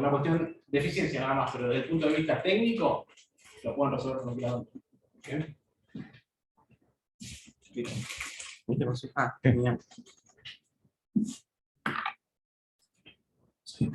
una cuestión de eficiencia nada más, pero desde el punto de vista técnico, lo pueden resolver los compiladores. ¿Bien? Ah, genial. Sí.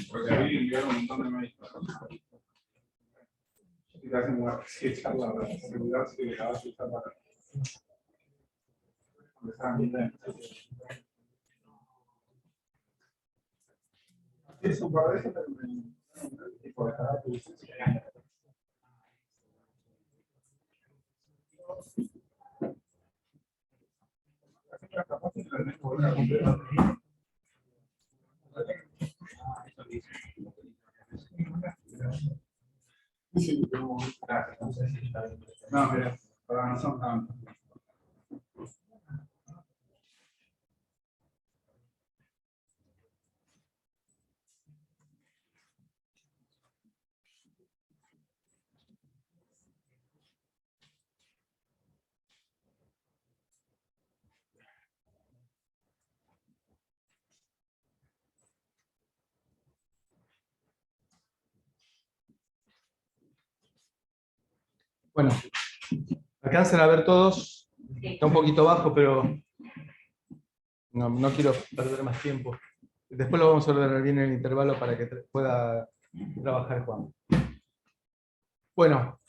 Porque a mí enviaron un montón de mails. Y te hacen una charla de seguridad que le vas a usar para empezar a mirar. Eso para eso también. Tipo de carácter. No, mira, para no son tantos. Bueno, alcanzan a ver todos. Está un poquito bajo, pero no quiero perder más tiempo. Después lo vamos a ordenar bien en el intervalo para que pueda trabajar Juan. Bueno,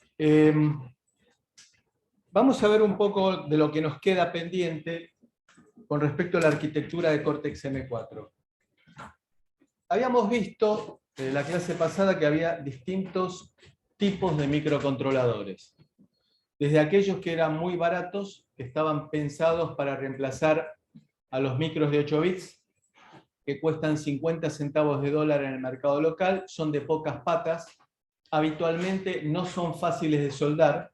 vamos a ver un poco de lo que nos queda pendiente con respecto a la arquitectura de Cortex M4. Habíamos visto en la clase pasada que había distintos tipos de microcontroladores. Desde aquellos que eran muy baratos, que estaban pensados para reemplazar a los micros de 8 bits, que cuestan 50 centavos de dólar en el mercado local, son de pocas patas, habitualmente no son fáciles de soldar,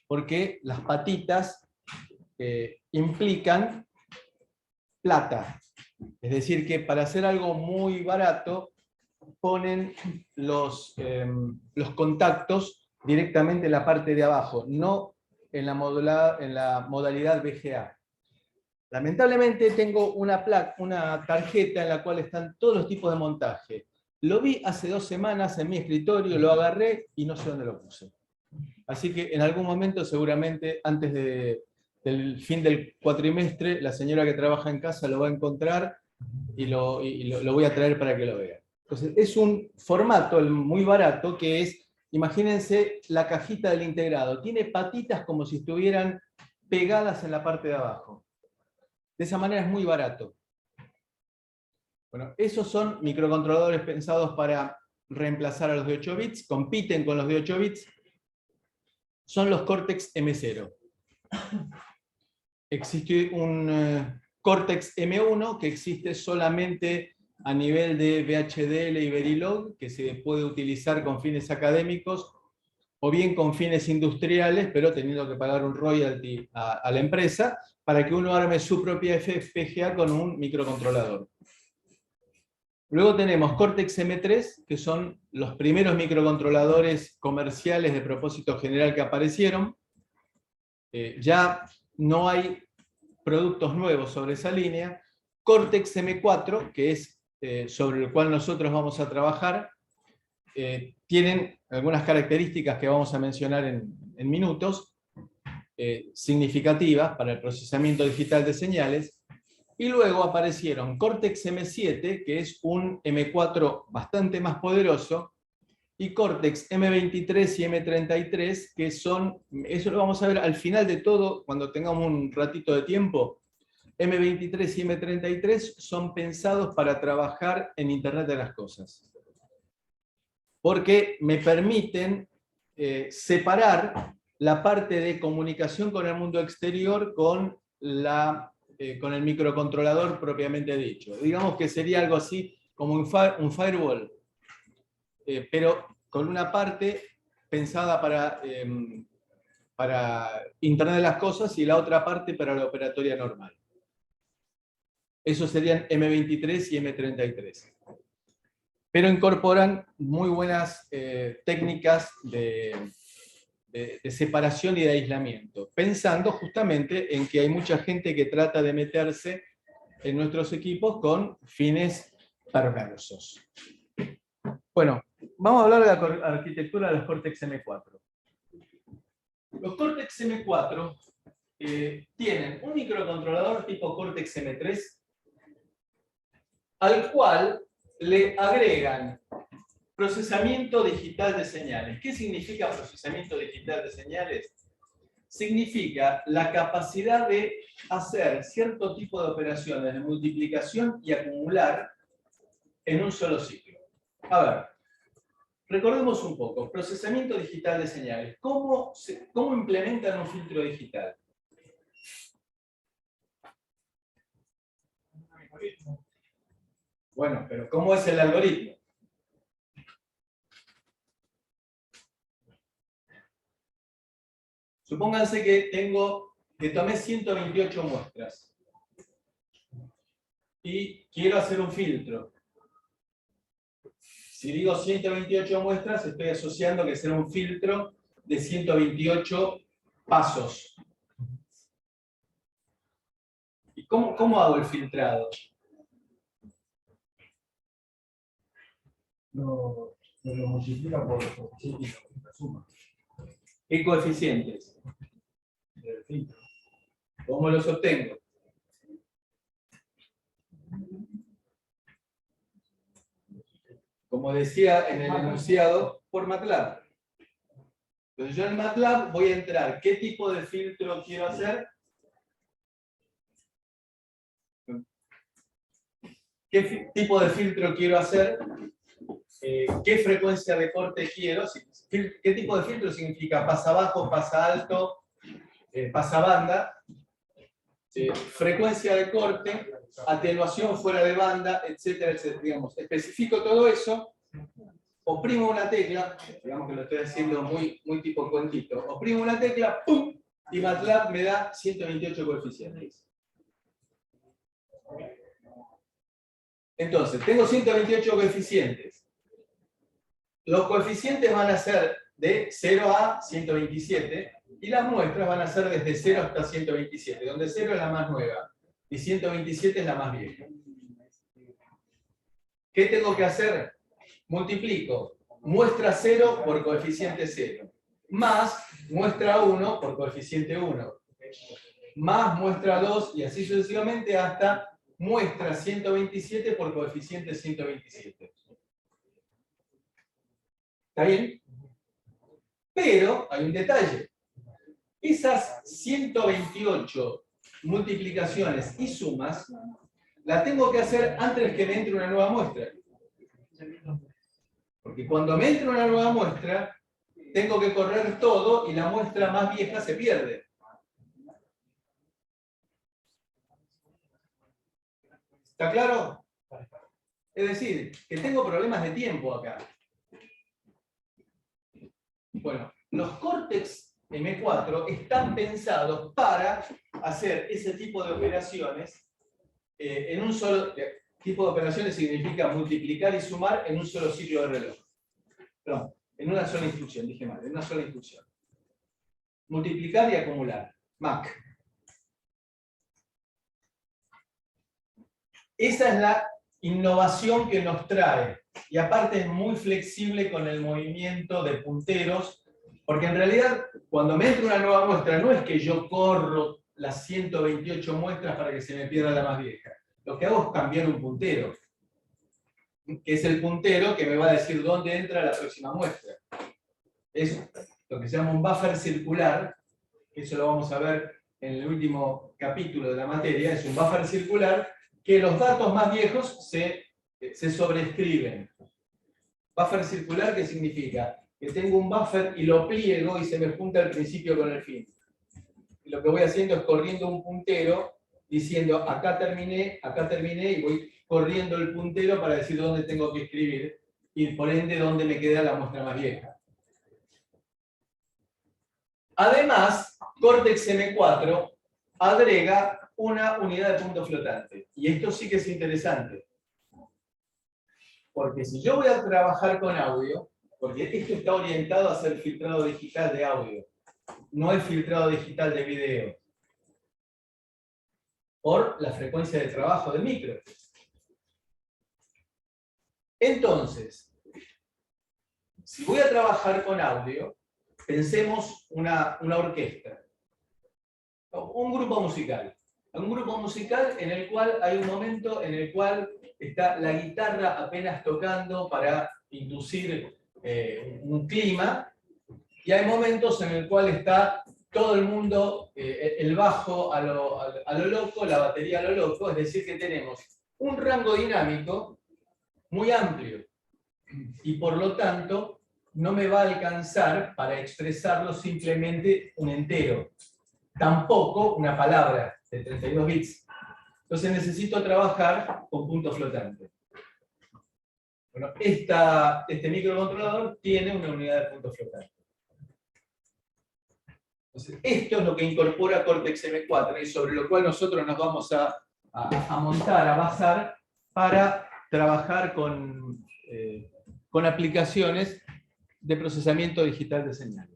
porque las patitas implican plata. Es decir, que para hacer algo muy barato, ponen los contactos directamente en la parte de abajo, no en la modalidad VGA. Lamentablemente tengo una tarjeta en la cual están todos los tipos de montaje. Lo vi hace 2 semanas en mi escritorio, lo agarré y no sé dónde lo puse. Así que en algún momento, seguramente antes del fin del cuatrimestre, la señora que trabaja en casa lo va a encontrar y lo voy a traer para que lo vea. Entonces, es un formato muy barato que es, imagínense la cajita del integrado. Tiene patitas como si estuvieran pegadas en la parte de abajo. De esa manera es muy barato. Bueno, esos son microcontroladores pensados para reemplazar a los de 8 bits, compiten con los de 8 bits. Son los Cortex M0. Existe un Cortex M1 que existe solamente a nivel de VHDL y Verilog, que se puede utilizar con fines académicos o bien con fines industriales, pero teniendo que pagar un royalty a la empresa para que uno arme su propia FPGA con un microcontrolador. Luego tenemos Cortex M3, que son los primeros microcontroladores comerciales de propósito general que aparecieron. Ya no hay productos nuevos sobre esa línea. Cortex M4, que es sobre el cual nosotros vamos a trabajar, tienen algunas características que vamos a mencionar en minutos, significativas para el procesamiento digital de señales. Y luego aparecieron Cortex M7, que es un M4 bastante más poderoso, y Cortex M23 y M33, que son, eso lo vamos a ver al final de todo, cuando tengamos un ratito de tiempo. M23 y M33 son pensados para trabajar en Internet de las Cosas, porque me permiten separar la parte de comunicación con el mundo exterior con el microcontrolador propiamente dicho. Digamos que sería algo así como un firewall, pero con una parte pensada para Internet de las Cosas y la otra parte para la operatoria normal. Esos serían M23 y M33. Pero incorporan muy buenas técnicas de separación y de aislamiento, pensando justamente en que hay mucha gente que trata de meterse en nuestros equipos con fines perversos. Bueno, vamos a hablar de la arquitectura de los Cortex M4. Los Cortex M4 tienen un microcontrolador tipo Cortex M3, al cual le agregan procesamiento digital de señales. ¿Qué significa procesamiento digital de señales? Significa la capacidad de hacer cierto tipo de operaciones de multiplicación y acumular en un solo ciclo. A ver, recordemos un poco, procesamiento digital de señales. ¿Cómo implementan un filtro digital? Bueno, pero ¿cómo es el algoritmo? Supónganse que tomé 128 muestras y quiero hacer un filtro. Si digo 128 muestras, estoy asociando que será un filtro de 128 pasos. ¿Y cómo hago el filtrado? Lo multiplica por coeficientes y la suma ¿Qué coeficientes? del filtro. ¿Cómo los obtengo? Como decía en el enunciado, por MATLAB. Entonces yo en MATLAB voy a entrar. ¿Qué tipo de filtro quiero hacer? ¿Qué tipo de filtro quiero hacer? ¿Qué frecuencia de corte quiero? ¿Qué tipo de filtro significa? Pasa bajo, pasa alto, pasa banda. Frecuencia de corte, atenuación fuera de banda, etcétera, etcétera. Digamos, especifico todo eso, oprimo una tecla, digamos que lo estoy haciendo muy tipo cuentito, oprimo una tecla, ¡pum! Y MATLAB me da 128 coeficientes. Entonces, tengo 128 coeficientes. Los coeficientes van a ser de 0 a 127 y las muestras van a ser desde 0 hasta 127, donde 0 es la más nueva y 127 es la más vieja. ¿Qué tengo que hacer? Multiplico muestra 0 por coeficiente 0, más muestra 1 por coeficiente 1, más muestra 2 y así sucesivamente hasta muestra 127 por coeficiente 127. ¿Está bien? Pero hay un detalle. Esas 128 multiplicaciones y sumas las tengo que hacer antes que me entre una nueva muestra. Porque cuando me entre una nueva muestra, tengo que correr todo y la muestra más vieja se pierde. ¿Está claro? Es decir, que tengo problemas de tiempo acá. Bueno, los Cortex M4 están pensados para hacer ese tipo de operaciones en un solo tipo de operaciones. Significa multiplicar y sumar en un solo ciclo de reloj. Perdón, en una sola instrucción, dije mal, en una sola instrucción. Multiplicar y acumular. MAC. Esa es la innovación que nos trae. Y aparte es muy flexible con el movimiento de punteros, porque en realidad cuando me entra una nueva muestra no es que yo corro las 128 muestras para que se me pierda la más vieja. Lo que hago es cambiar un puntero, que es el puntero que me va a decir dónde entra la próxima muestra. Es lo que se llama un buffer circular, que eso lo vamos a ver en el último capítulo de la materia. Es un buffer circular que los datos más viejos se sobrescriben. Buffer circular, ¿qué significa? Que tengo un buffer y lo pliego y se me junta el principio con el fin. Y lo que voy haciendo es corriendo un puntero, diciendo acá terminé, y voy corriendo el puntero para decir dónde tengo que escribir. y por ende dónde me queda la muestra más vieja. Además, Cortex M4 agrega una unidad de punto flotante. Y esto sí que es interesante. Porque si yo voy a trabajar con audio, porque esto está orientado a hacer filtrado digital de audio, no el filtrado digital de video, por la frecuencia de trabajo del micro. Entonces, si voy a trabajar con audio, pensemos una orquesta, un grupo musical. Un grupo musical en el cual hay un momento en el cual está la guitarra apenas tocando para inducir un clima, y hay momentos en el cual está todo el mundo, el bajo a lo loco, la batería a lo loco, es decir, que tenemos un rango dinámico muy amplio, y por lo tanto no me va a alcanzar para expresarlo simplemente un entero, tampoco una palabra de 32 bits. Entonces necesito trabajar con punto flotante. Bueno, este microcontrolador tiene una unidad de punto flotante. Entonces, esto es lo que incorpora Cortex M4 y sobre lo cual nosotros nos vamos a montar, a basar para trabajar con aplicaciones de procesamiento digital de señales.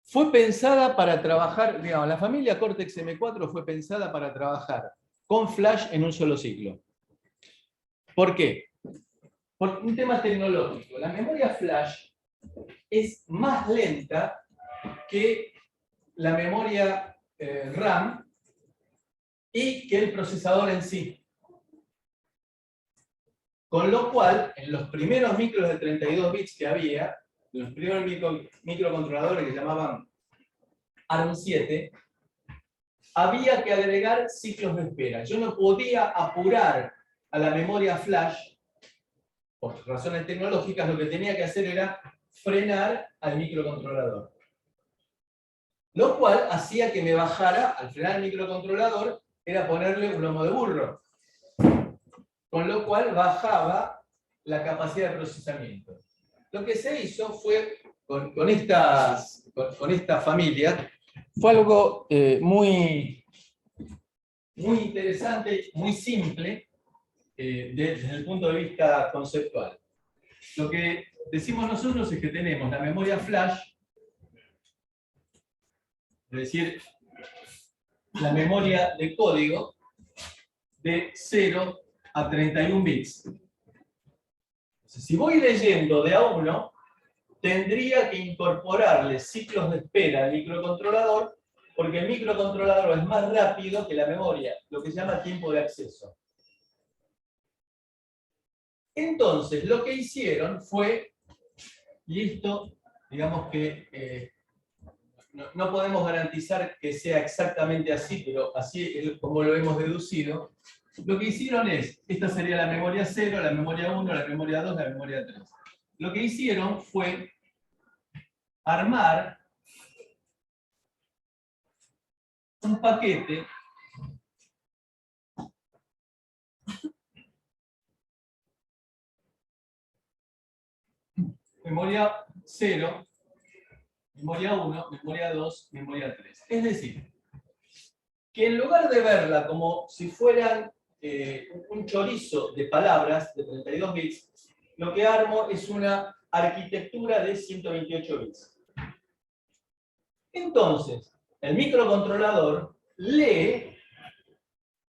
Fue pensada para trabajar, digamos, la familia Cortex M4 fue pensada para trabajar con flash en un solo ciclo. ¿Por qué? Por un tema tecnológico. La memoria flash es más lenta que la memoria RAM y que el procesador en sí. Con lo cual, en los primeros micros de 32 bits que había, los primeros microcontroladores que llamaban ARM7, había que agregar ciclos de espera. Yo no podía apurar a la memoria flash, por razones tecnológicas, lo que tenía que hacer era frenar al microcontrolador. Lo cual hacía que me bajara, al frenar el microcontrolador, era ponerle un lomo de burro. Con lo cual bajaba la capacidad de procesamiento. Lo que se hizo fue, con esta familia, fue algo muy interesante, muy simple, desde el punto de vista conceptual. Lo que decimos nosotros es que tenemos la memoria flash, es decir, la memoria de código de 0 a 31 bits. Entonces, si voy leyendo de a uno, tendría que incorporarle ciclos de espera al microcontrolador, porque el microcontrolador es más rápido que la memoria, lo que se llama tiempo de acceso. Entonces, lo que hicieron fue, y esto, digamos que no podemos garantizar que sea exactamente así, pero así es como lo hemos deducido, lo que hicieron es, esta sería la memoria 0, la memoria 1, la memoria 2, la memoria 3. Lo que hicieron fue armar un paquete memoria 0, memoria 1, memoria 2, memoria 3. Es decir, que en lugar de verla como si fueran un chorizo de palabras de 32 bits, lo que armo es una arquitectura de 128 bits. Entonces, el microcontrolador lee,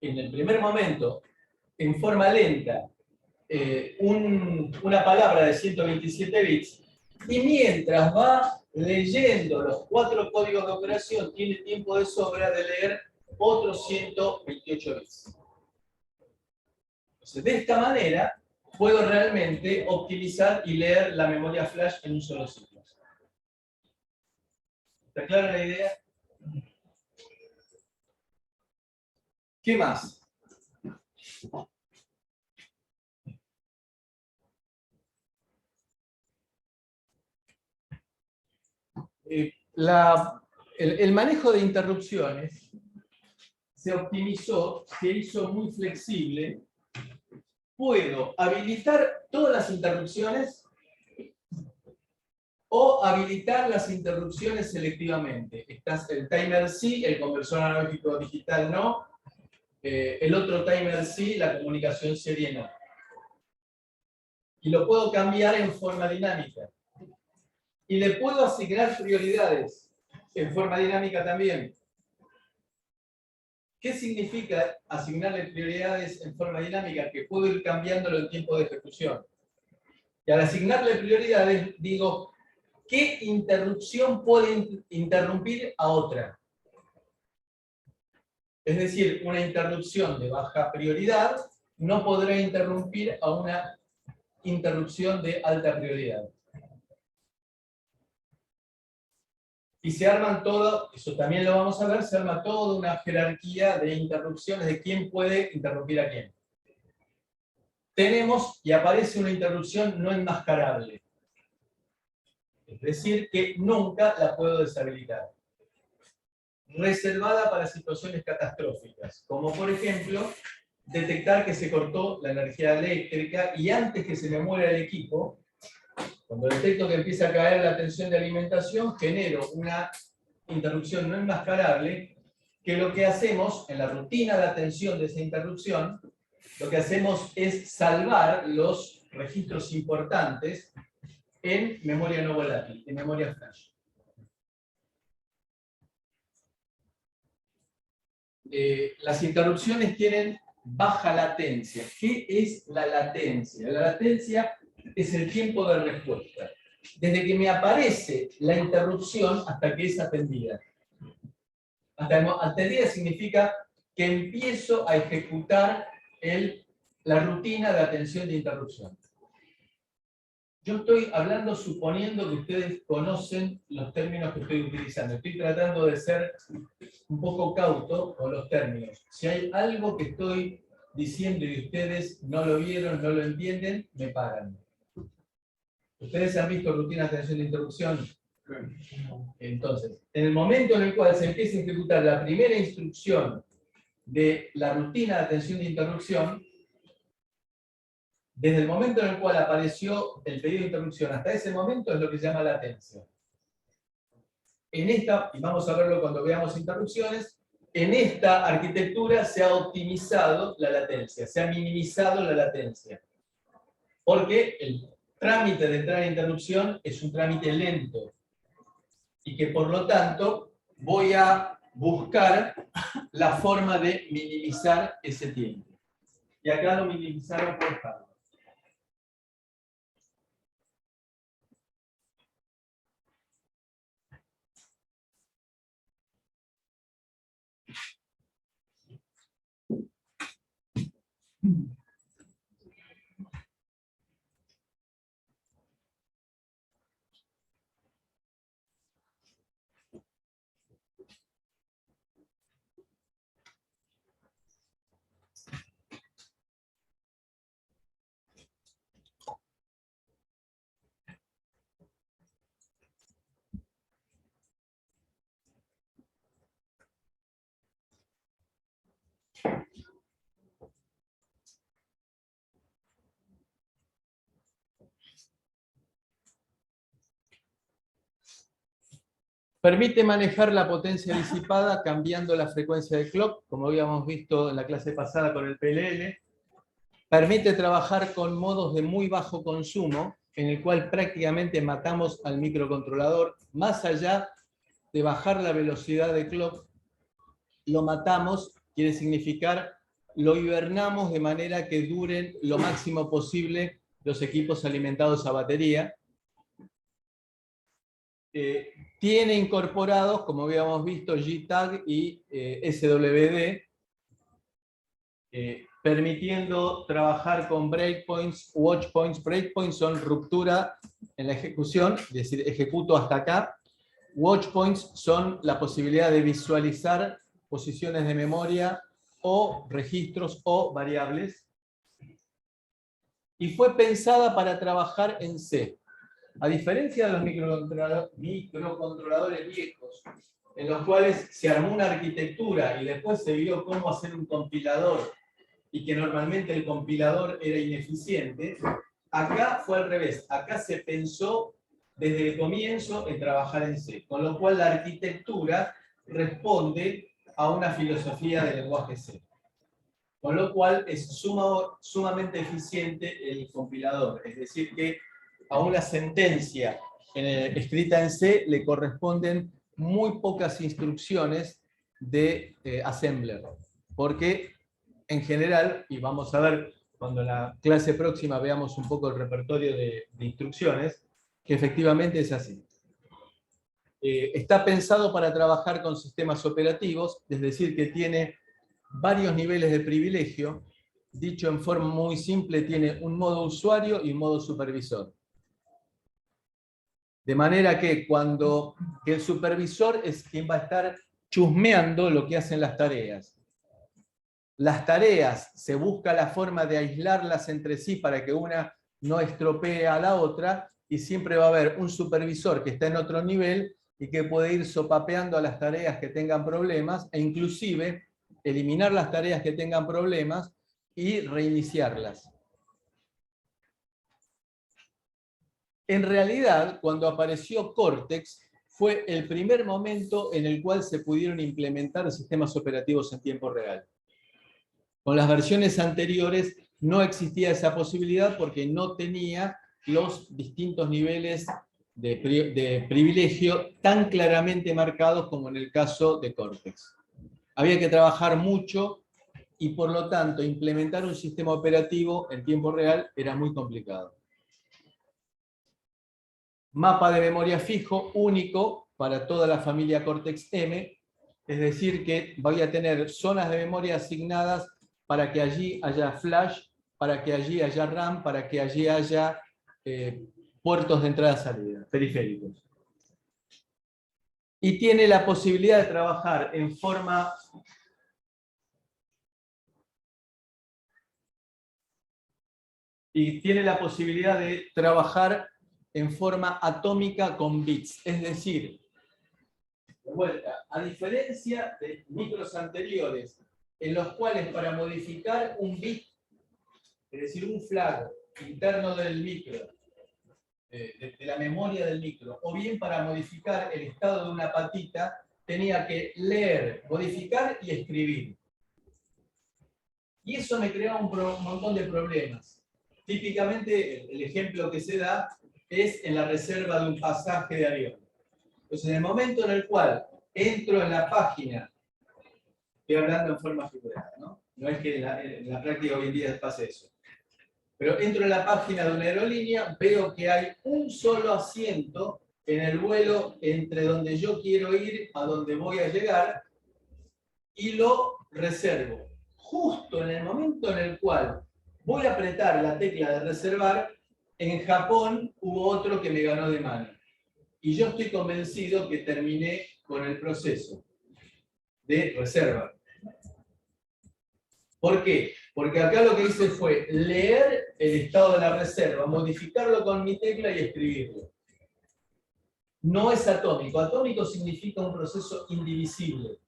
en el primer momento, en forma lenta, una palabra de 127 bits, y mientras va leyendo los 4 códigos de operación, tiene tiempo de sobra de leer otros 128 bits. Entonces, de esta manera, puedo realmente optimizar y leer la memoria flash en un solo ciclo. ¿Está clara la idea? ¿Qué más? El manejo de interrupciones se optimizó, se hizo muy flexible. Puedo habilitar todas las interrupciones o habilitar las interrupciones selectivamente. El timer sí, el conversor analógico digital no, el otro timer sí, la comunicación serie no. Y lo puedo cambiar en forma dinámica. Y le puedo asignar prioridades en forma dinámica también. ¿Qué significa asignarle prioridades en forma dinámica? Que puedo ir cambiándolo en tiempo de ejecución. Y al asignarle prioridades, digo, ¿qué interrupción puede interrumpir a otra? Es decir, una interrupción de baja prioridad no podrá interrumpir a una interrupción de alta prioridad. Y se arman todo, eso también lo vamos a ver, se arma toda una jerarquía de interrupciones de quién puede interrumpir a quién. Tenemos y aparece una interrupción no enmascarable. Es decir, que nunca la puedo deshabilitar. Reservada para situaciones catastróficas, como por ejemplo, detectar que se cortó la energía eléctrica y antes que se me muera el equipo, cuando detecto que empieza a caer la tensión de alimentación, genero una interrupción no enmascarable, que lo que hacemos en la rutina de atención de esa interrupción, lo que hacemos es salvar los registros importantes en memoria no volátil, en memoria flash. Las interrupciones tienen baja latencia. ¿Qué es la latencia? La latencia es el tiempo de respuesta. Desde que me aparece la interrupción hasta que es atendida. Atendida significa que empiezo a ejecutar la rutina de atención de interrupción. Yo estoy hablando suponiendo que ustedes conocen los términos que estoy utilizando. Estoy tratando de ser un poco cauto con los términos. Si hay algo que estoy diciendo y ustedes no lo vieron, no lo entienden, me paran. ¿Ustedes han visto rutinas de atención de interrupción? Entonces, en el momento en el cual se empieza a ejecutar la primera instrucción de la rutina de atención de interrupción, desde el momento en el cual apareció el pedido de interrupción hasta ese momento es lo que se llama latencia. En esta, y vamos a verlo cuando veamos interrupciones, en esta arquitectura se ha optimizado la latencia, se ha minimizado la latencia. Porque el trámite de entrar en interrupción es un trámite lento. Y que por lo tanto voy a buscar la forma de minimizar ese tiempo. Y acá lo minimizaron por hardware. Permite manejar la potencia disipada cambiando la frecuencia de clock, como habíamos visto en la clase pasada con el PLL. Permite trabajar con modos de muy bajo consumo, en el cual prácticamente matamos al microcontrolador. Más allá de bajar la velocidad de clock, lo matamos, quiere significar lo hibernamos de manera que duren lo máximo posible los equipos alimentados a batería. Tiene incorporados, como habíamos visto, JTAG y SWD, permitiendo trabajar con breakpoints, watchpoints. Breakpoints son ruptura en la ejecución, es decir, ejecuto hasta acá. Watchpoints son la posibilidad de visualizar posiciones de memoria o registros o variables. Y fue pensada para trabajar en C. A diferencia de los microcontroladores viejos, en los cuales se armó una arquitectura y después se vio cómo hacer un compilador y que normalmente el compilador era ineficiente, acá fue al revés. Acá se pensó desde el comienzo en trabajar en C, con lo cual la arquitectura responde a una filosofía del lenguaje C. Con lo cual es sumamente eficiente el compilador. Es decir, que a una sentencia escrita en C le corresponden muy pocas instrucciones de assembler. Porque en general, y vamos a ver cuando en la clase próxima veamos un poco el repertorio de instrucciones, que efectivamente es así. Está pensado para trabajar con sistemas operativos, es decir, que tiene varios niveles de privilegio. Dicho en forma muy simple, tiene un modo usuario y un modo supervisor. De manera que cuando el supervisor es quien va a estar chusmeando lo que hacen las tareas. Las tareas se busca la forma de aislarlas entre sí para que una no estropee a la otra, y siempre va a haber un supervisor que está en otro nivel y que puede ir sopapeando a las tareas que tengan problemas e inclusive eliminar las tareas que tengan problemas y reiniciarlas. En realidad, cuando apareció Cortex, fue el primer momento en el cual se pudieron implementar sistemas operativos en tiempo real. Con las versiones anteriores no existía esa posibilidad porque no tenía los distintos niveles de privilegio tan claramente marcados como en el caso de Cortex. Había que trabajar mucho y por lo tanto implementar un sistema operativo en tiempo real era muy complicado. Mapa de memoria fijo único para toda la familia Cortex-M, es decir que voy a tener zonas de memoria asignadas para que allí haya flash, para que allí haya RAM, para que allí haya puertos de entrada y salida, periféricos. Y tiene la posibilidad de trabajar en forma atómica con bits. Es decir, de vuelta, a diferencia de micros anteriores, en los cuales para modificar un bit, es decir, un flag interno del micro, de la memoria del micro, o bien para modificar el estado de una patita, tenía que leer, modificar y escribir. Y eso me creaba un montón de problemas. Típicamente, el ejemplo que se da es en la reserva de un pasaje de avión. Entonces, en el momento en el cual entro en la página, estoy hablando en forma figurada, ¿no? No es que en la práctica hoy en día pase eso. Pero entro en la página de una aerolínea, veo que hay un solo asiento en el vuelo entre donde yo quiero ir a donde voy a llegar y lo reservo. Justo en el momento en el cual voy a apretar la tecla de reservar, en Japón hubo otro que me ganó de mano. Y yo estoy convencido que terminé con el proceso de reserva. ¿Por qué? Porque acá lo que hice fue leer el estado de la reserva, modificarlo con mi tecla y escribirlo. No es atómico. Atómico significa un proceso indivisible.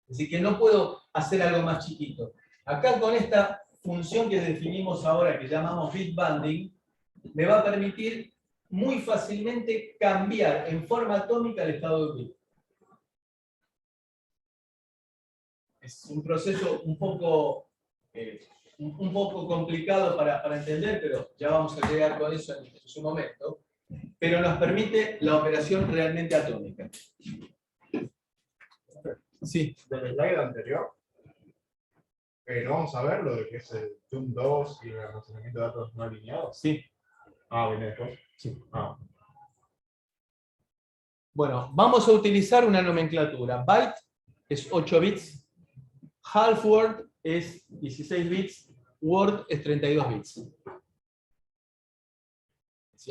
Es decir, que no puedo hacer algo más chiquito. Acá con esta función que definimos ahora, que llamamos bit banding, me va a permitir muy fácilmente cambiar en forma atómica el estado de bit. Es un proceso un poco complicado para entender, pero ya vamos a llegar con eso en su momento. Pero nos permite la operación realmente atómica. Sí. Del slide anterior, no vamos a ver lo de que es el TUM2 y el almacenamiento de datos no alineados. Sí. Ah, viene después. Sí. Ah. Bueno, vamos a utilizar una nomenclatura. Byte es 8 bits. Half word es 16 bits, word es 32 bits.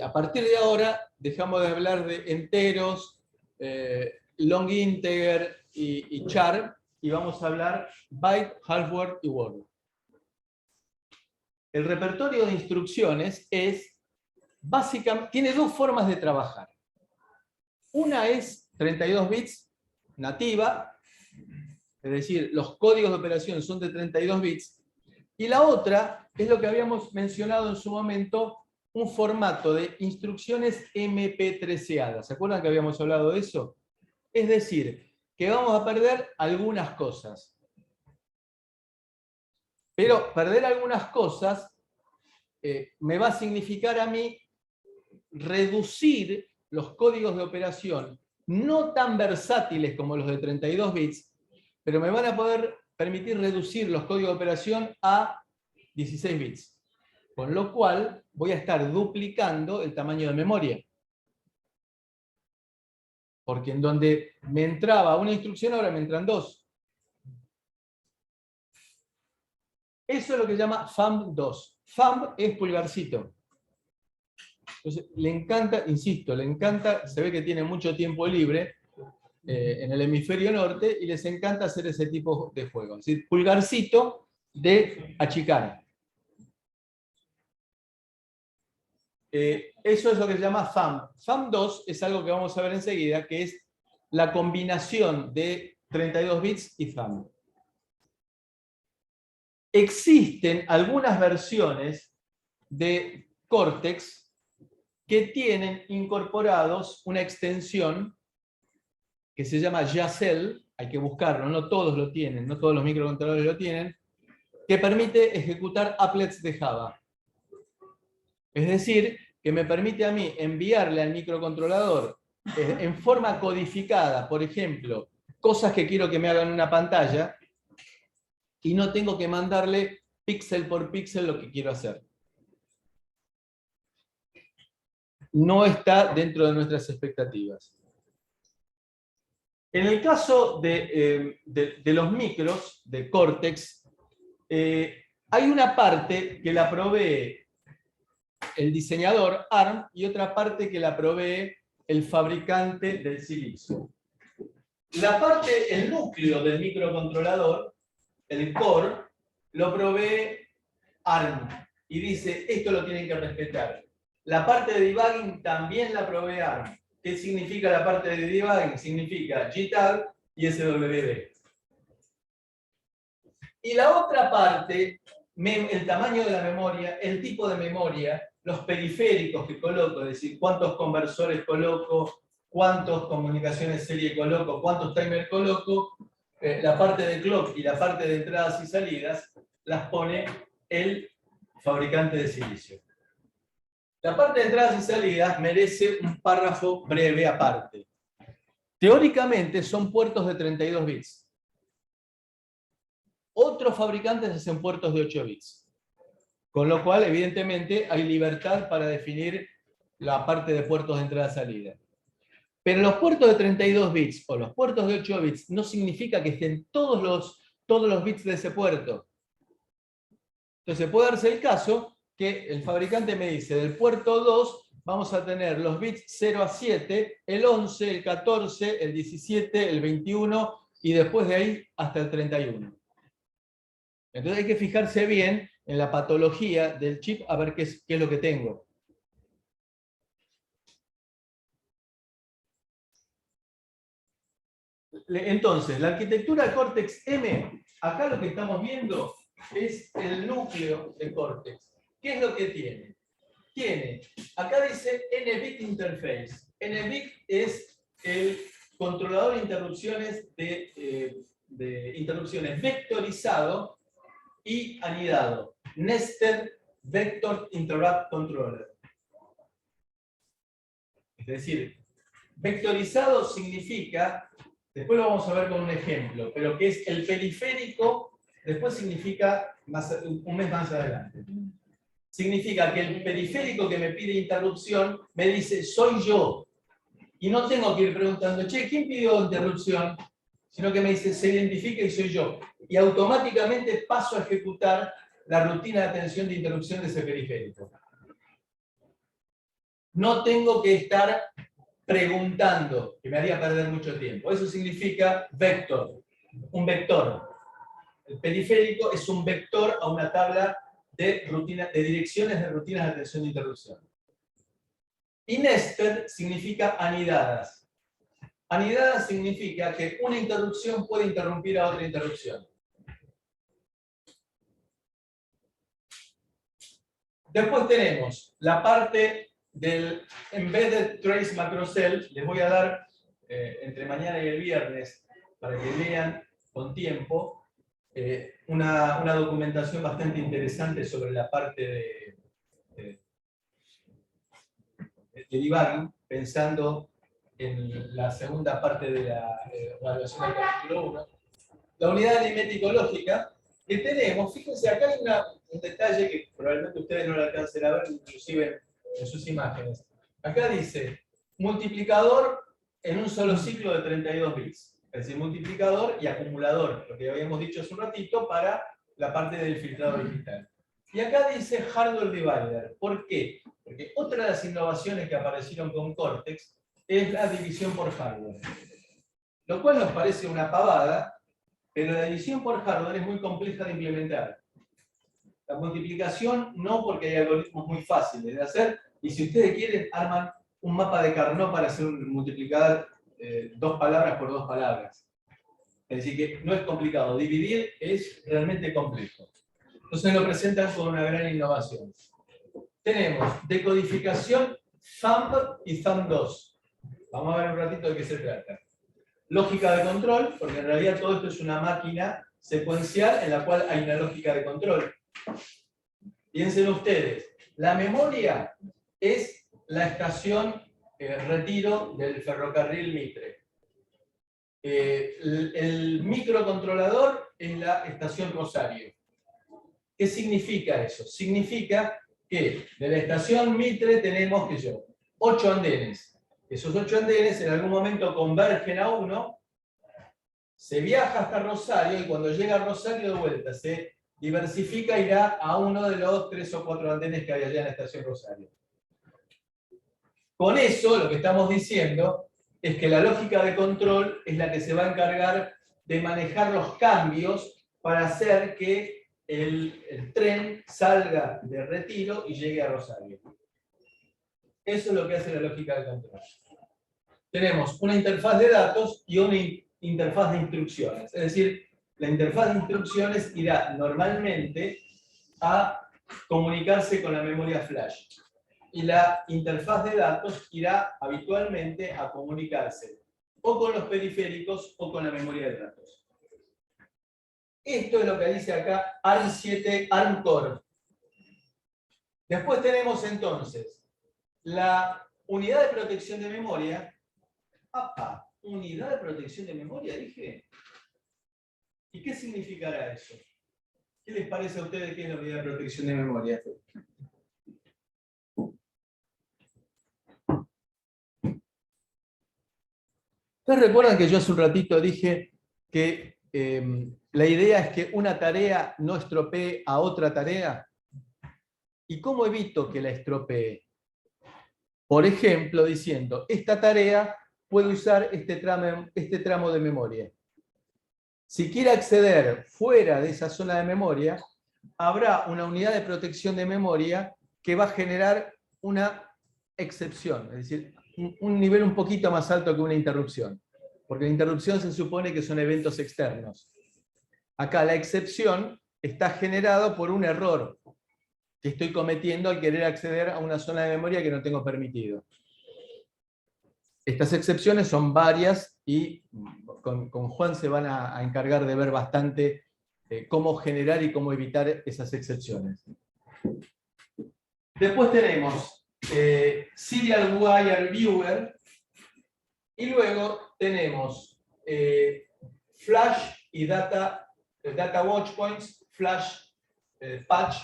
A partir de ahora dejamos de hablar de enteros, long integer y char, y vamos a hablar byte, half word y word. El repertorio de instrucciones es básicamente, tiene dos formas de trabajar. Una es 32 bits nativa, es decir, los códigos de operación son de 32 bits, y la otra es lo que habíamos mencionado en su momento, un formato de instrucciones MP13adas. ¿Se acuerdan que habíamos hablado de eso? Es decir, que vamos a perder algunas cosas. Pero perder algunas cosas me va a significar a mí reducir los códigos de operación, no tan versátiles como los de 32 bits, pero me van a poder permitir reducir los códigos de operación a 16 bits. Con lo cual voy a estar duplicando el tamaño de memoria. Porque en donde me entraba una instrucción, ahora me entran dos. Eso es lo que se llama FAMP2. FAMP es pulgarcito. Entonces, le encanta, insisto, le encanta, se ve que tiene mucho tiempo libre en el hemisferio norte y les encanta hacer ese tipo de juegos. Es decir, pulgarcito de achicar. Eso es lo que se llama FAMP. FAMP2 es algo que vamos a ver enseguida, que es la combinación de 32 bits y FAMP. Existen algunas versiones de Cortex que tienen incorporados una extensión que se llama Yacel, hay que buscarlo, no todos lo tienen, no todos los microcontroladores lo tienen, que permite ejecutar applets de Java. Es decir, que me permite a mí enviarle al microcontrolador en forma codificada, por ejemplo, cosas que quiero que me hagan en una pantalla, y no tengo que mandarle píxel por píxel lo que quiero hacer. No está dentro de nuestras expectativas. En el caso de los micros, de Cortex, hay una parte que la provee el diseñador ARM y otra parte que la provee el fabricante del silicio. La parte, el núcleo del microcontrolador, el core, lo provee ARM y dice, esto lo tienen que respetar. La parte de debugging también la provee ARM. ¿Qué significa la parte de debugging? Significa GTAG y SWD. Y la otra parte, el tamaño de la memoria, el tipo de memoria, los periféricos que coloco, es decir, cuántos conversores coloco, cuántas comunicaciones serie coloco, cuántos timers coloco, la parte de clock y la parte de entradas y salidas las pone el fabricante de silicio. La parte de entradas y salidas merece un párrafo breve aparte. Teóricamente son puertos de 32 bits. Otros fabricantes hacen puertos de 8 bits. Con lo cual, evidentemente, hay libertad para definir la parte de puertos de entrada y salida. Pero los puertos de 32 bits o los puertos de 8 bits no significa que estén todos los bits de ese puerto. Entonces puede darse el caso que el fabricante me dice, del puerto 2 vamos a tener los bits 0 a 7, el 11, el 14, el 17, el 21 y después de ahí hasta el 31. Entonces hay que fijarse bien en la patología del chip a ver qué es lo que tengo. Entonces, la arquitectura Cortex-M, acá lo que estamos viendo es el núcleo de Cortex. ¿Qué es lo que tiene? Tiene, acá dice N-bit interface. N-bit es el controlador de interrupciones de interrupciones vectorizado y anidado. Nested Vector Interrupt Controller. Es decir, vectorizado significa, después lo vamos a ver con un ejemplo, pero que es el periférico, después significa, un mes más adelante, significa que el periférico que me pide interrupción me dice, soy yo. Y no tengo que ir preguntando, che, ¿quién pidió interrupción? Sino que me dice, se identifica y soy yo. Y automáticamente paso a ejecutar la rutina de atención de interrupción de ese periférico. No tengo que estar preguntando, que me haría perder mucho tiempo. Eso significa vector, un vector. El periférico es un vector a una tabla de direcciones de rutinas de atención de interrupción. Y nested significa anidadas. Anidada significa que una interrupción puede interrumpir a otra interrupción. Después tenemos la parte del Embedded Trace Macrocell. Les voy a dar entre mañana y el viernes, para que lean con tiempo, una documentación bastante interesante sobre la parte de debugging, pensando en la segunda parte de la evaluación del capítulo 1. La unidad aritmética lógica que tenemos, fíjense, acá hay un detalle que probablemente ustedes no lo alcancen a ver, inclusive en sus imágenes. Acá dice, multiplicador en un solo ciclo de 32 bits. Es decir, multiplicador y acumulador, lo que habíamos dicho hace un ratito, para la parte del filtrado digital. Y acá dice hardware divider. ¿Por qué? Porque otra de las innovaciones que aparecieron con Cortex es la división por hardware. Lo cual nos parece una pavada, pero la división por hardware es muy compleja de implementar. La multiplicación no, porque hay algoritmos muy fáciles de hacer, y si ustedes quieren, arman un mapa de Carnot para hacer un multiplicador 2 palabras por 2 palabras. Es decir, que no es complicado. Dividir es realmente complejo. Entonces lo presentan con una gran innovación. Tenemos decodificación thumb y thumb2. Vamos a ver un ratito de qué se trata. Lógica de control, porque en realidad todo esto es una máquina secuencial en la cual hay una lógica de control. Piensen ustedes, la memoria es la estación retiro del ferrocarril Mitre. El microcontrolador es la estación Rosario. ¿Qué significa eso? Significa que de la estación Mitre tenemos, qué sé yo, 8 andenes. Esos 8 andenes en algún momento convergen a uno, se viaja hasta Rosario y cuando llega a Rosario de vuelta se diversifica, irá a uno de los 3 o 4 andenes que hay allá en la estación Rosario. Con eso lo que estamos diciendo es que la lógica de control es la que se va a encargar de manejar los cambios para hacer que el tren salga de retiro y llegue a Rosario. Eso es lo que hace la lógica de control. Tenemos una interfaz de datos y una interfaz de instrucciones. Es decir, la interfaz de instrucciones irá normalmente a comunicarse con la memoria flash. Y la interfaz de datos irá habitualmente a comunicarse o con los periféricos o con la memoria de datos. Esto es lo que dice acá ARM7, ARM Core. Después tenemos entonces la unidad de protección de memoria. ¡Apa! ¿Unidad de protección de memoria, dije? ¿Y qué significará eso? ¿Qué les parece a ustedes que es la unidad de protección de memoria? ¿Ustedes recuerdan que yo hace un ratito dije que la idea es que una tarea no estropee a otra tarea? ¿Y cómo evito que la estropee? Por ejemplo, diciendo, esta tarea puede usar este tramo de memoria. Si quiere acceder fuera de esa zona de memoria, habrá una unidad de protección de memoria que va a generar una excepción, es decir, un nivel un poquito más alto que una interrupción. Porque la interrupción se supone que son eventos externos. Acá la excepción está generada por un error que estoy cometiendo al querer acceder a una zona de memoria que no tengo permitido. Estas excepciones son varias y con Juan se van a encargar de ver bastante cómo generar y cómo evitar esas excepciones. Después tenemos Serial Wire Viewer y luego tenemos Flash y Data Watch Points, Flash Patch,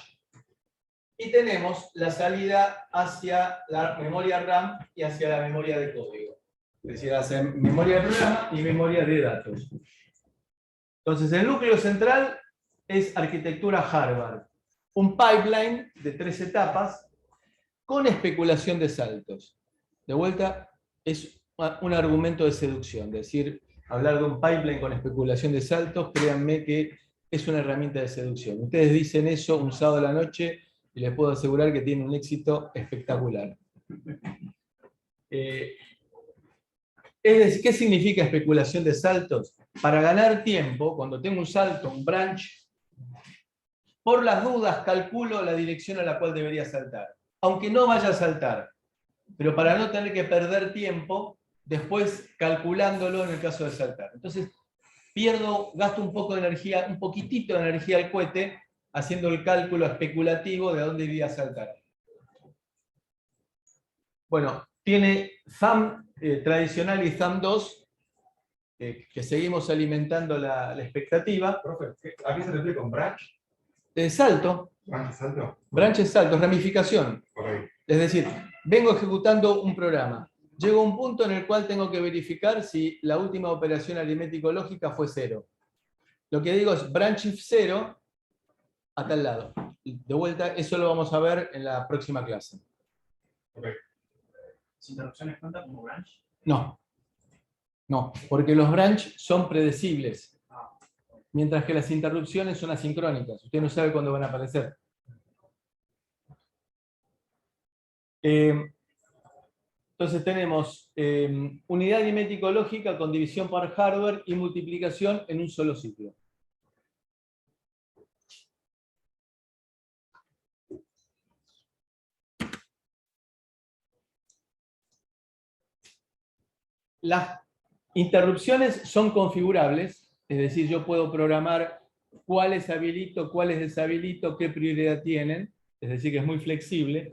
y tenemos la salida hacia la memoria RAM y hacia la memoria de código. Es decir, hacia memoria de programa y memoria de datos. Entonces, el núcleo central es arquitectura Harvard. Un pipeline de 3 etapas con especulación de saltos. De vuelta, es un argumento de seducción. Es decir, hablar de un pipeline con especulación de saltos, créanme que es una herramienta de seducción. Ustedes dicen eso un sábado a la noche y les puedo asegurar que tiene un éxito espectacular. Es decir, ¿qué significa especulación de saltos? Para ganar tiempo, cuando tengo un salto, un branch, por las dudas calculo la dirección a la cual debería saltar. Aunque no vaya a saltar, pero para no tener que perder tiempo después calculándolo en el caso de saltar. Entonces, gasto un poco de energía, un poquitito de energía al cohete, haciendo el cálculo especulativo de dónde iría a saltar. Bueno, tiene thumb tradicional y thumb 2, que seguimos alimentando la expectativa. Profe, ¿a qué se refiere con branch? Salto. ¿Branch es salto? Branch es salto, es ramificación. Por ahí. Es decir, vengo ejecutando un programa. Llego a un punto en el cual tengo que verificar si la última operación aritmético-lógica fue 0. Lo que digo es branch if 0 a tal lado. De vuelta, eso lo vamos a ver en la próxima clase. Okay. ¿Las interrupciones cuentan como branch? No. No, porque los branch son predecibles, mientras que las interrupciones son asincrónicas. Usted no sabe cuándo van a aparecer. Entonces tenemos unidad aritmético-lógica con división por hardware y multiplicación en un solo ciclo. Las interrupciones son configurables, es decir, yo puedo programar cuáles habilito, cuáles deshabilito, qué prioridad tienen, es decir, que es muy flexible.